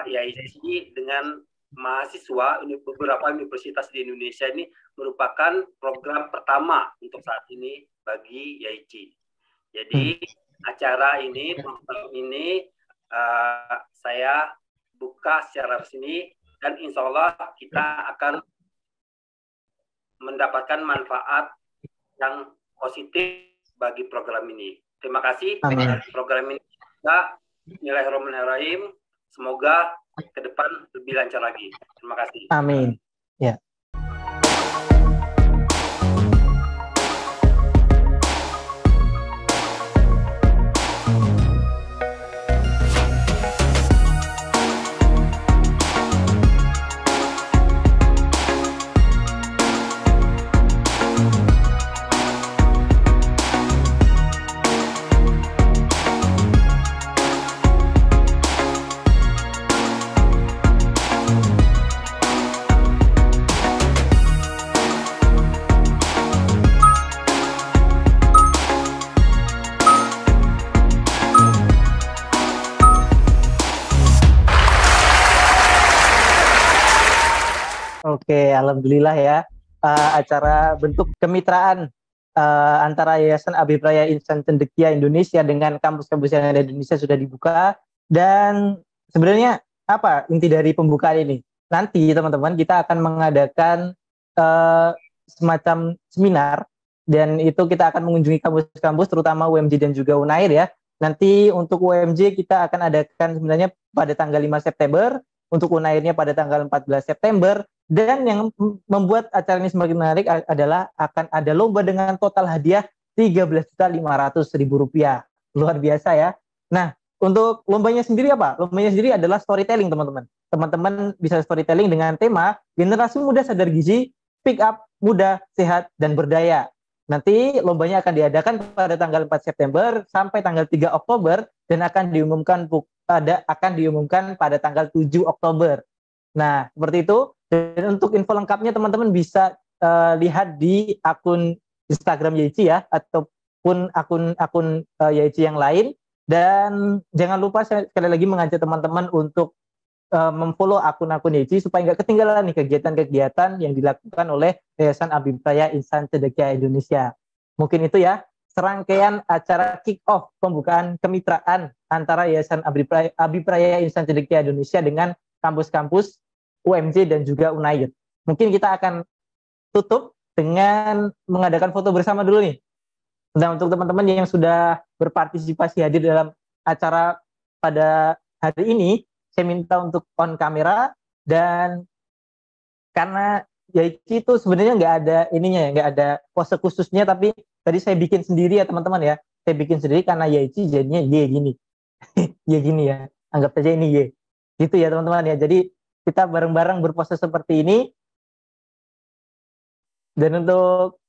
YAIC dengan mahasiswa beberapa universitas di Indonesia ini merupakan program pertama untuk saat ini bagi YAIC. Jadi acara ini, program ini saya buka secara resmi, dan insya Allah kita akan mendapatkan manfaat yang positif bagi program ini. Terima kasih. Amin. Program ini juga Bismillahirrahmanirrahim. Semoga ke depan lebih lancar lagi. Terima kasih. Amin. Ya. Oke, alhamdulillah ya. Acara bentuk kemitraan antara Yayasan Abipraya Insan Cendekia Indonesia dengan kampus-kampus yang ada di Indonesia sudah dibuka. Dan sebenarnya apa inti dari pembukaan ini? Nanti teman-teman kita akan mengadakan semacam seminar, dan itu kita akan mengunjungi kampus-kampus terutama UMJ dan juga UNAIR ya. Nanti untuk UMJ kita akan adakan sebenarnya pada tanggal 5 September, untuk UNAIR-nya pada tanggal 14 September. Dan yang membuat acara ini semakin menarik adalah akan ada lomba dengan total hadiah Rp13.500.000. Luar biasa ya. Nah, untuk lombanya sendiri apa? Lombanya sendiri adalah storytelling, teman-teman. Teman-teman bisa storytelling dengan tema Generasi Muda Sadar Gizi, Pick Up Muda, Sehat, dan Berdaya. Nanti lombanya akan diadakan pada tanggal 4 September sampai tanggal 3 Oktober dan akan diumumkan pada tanggal 7 Oktober. Nah, seperti itu. Dan untuk info lengkapnya teman-teman bisa lihat di akun Instagram YC ya, ataupun akun YC yang lain. Dan jangan lupa saya sekali lagi mengajak teman-teman untuk memfollow akun-akun YC supaya nggak ketinggalan nih kegiatan-kegiatan yang dilakukan oleh Yayasan Abipraya Insan Cendekia Indonesia. Mungkin itu ya serangkaian acara kick-off pembukaan kemitraan antara Yayasan Abipraya Insan Cendekia Indonesia dengan kampus-kampus UMJ dan juga UNAIR. Mungkin kita akan tutup dengan mengadakan foto bersama dulu nih. Dan untuk teman-teman yang sudah berpartisipasi hadir dalam acara pada hari ini, saya minta untuk on kamera. Dan karena YC itu sebenarnya nggak ada ininya ya, nggak ada pose khususnya, tapi tadi saya bikin sendiri ya teman-teman ya. Saya bikin sendiri karena YC jadinya Y gini. Y gini ya, anggap saja ini Y. Gitu ya teman-teman ya. Jadi kita bareng-bareng berpose seperti ini. Dan untuk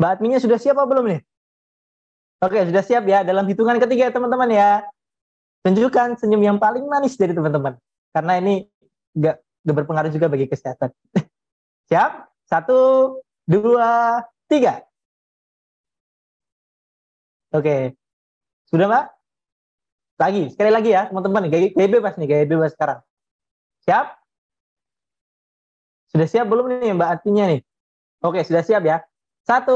Mbak adminnya sudah siap apa belum nih? Oke, sudah siap ya. Dalam hitungan ketiga teman-teman ya. Tunjukkan senyum yang paling manis dari teman-teman. Karena ini nggak berpengaruh juga bagi kesehatan. Siap? 1, 2, 3. Oke. Sudah Mbak? Sekali lagi ya teman-teman. Gaya bebas nih, gaya bebas sekarang. Siap? Sudah siap belum nih Mbak adminnya nih? Oke, sudah siap ya. 1,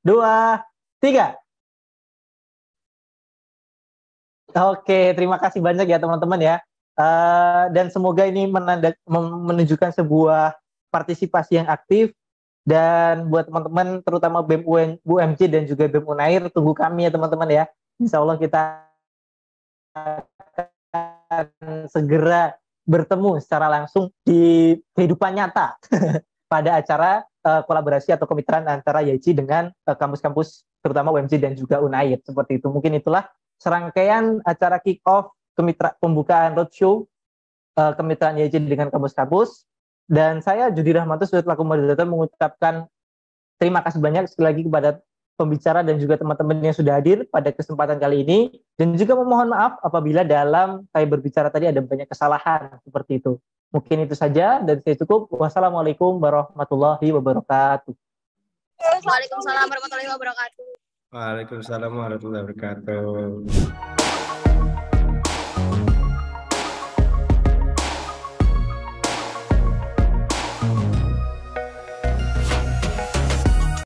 2, 3. Oke, terima kasih banyak ya teman-teman ya. Dan semoga ini menunjukkan sebuah partisipasi yang aktif. Dan buat teman-teman terutama BEM UMJ dan juga BEM UNAIR, tunggu kami ya teman-teman ya. Insya Allah kita akan segera bertemu secara langsung di kehidupan nyata pada acara kolaborasi atau kemitraan antara YC dengan kampus-kampus terutama UMJ dan juga UNAIR. Seperti itu. Mungkin itulah serangkaian acara kick-off pembukaan roadshow kemitraan YC dengan kampus-kampus. Dan saya Judi Rahmanto selaku moderator mengucapkan terima kasih banyak sekali lagi kepada pembicara dan juga teman-teman yang sudah hadir pada kesempatan kali ini, dan juga memohon maaf apabila dalam saya berbicara tadi ada banyak kesalahan seperti itu. Mungkin itu saja dan saya cukup. Wassalamualaikum warahmatullahi wabarakatuh. Waalaikumsalam warahmatullahi wabarakatuh. Waalaikumsalam warahmatullahi wabarakatuh.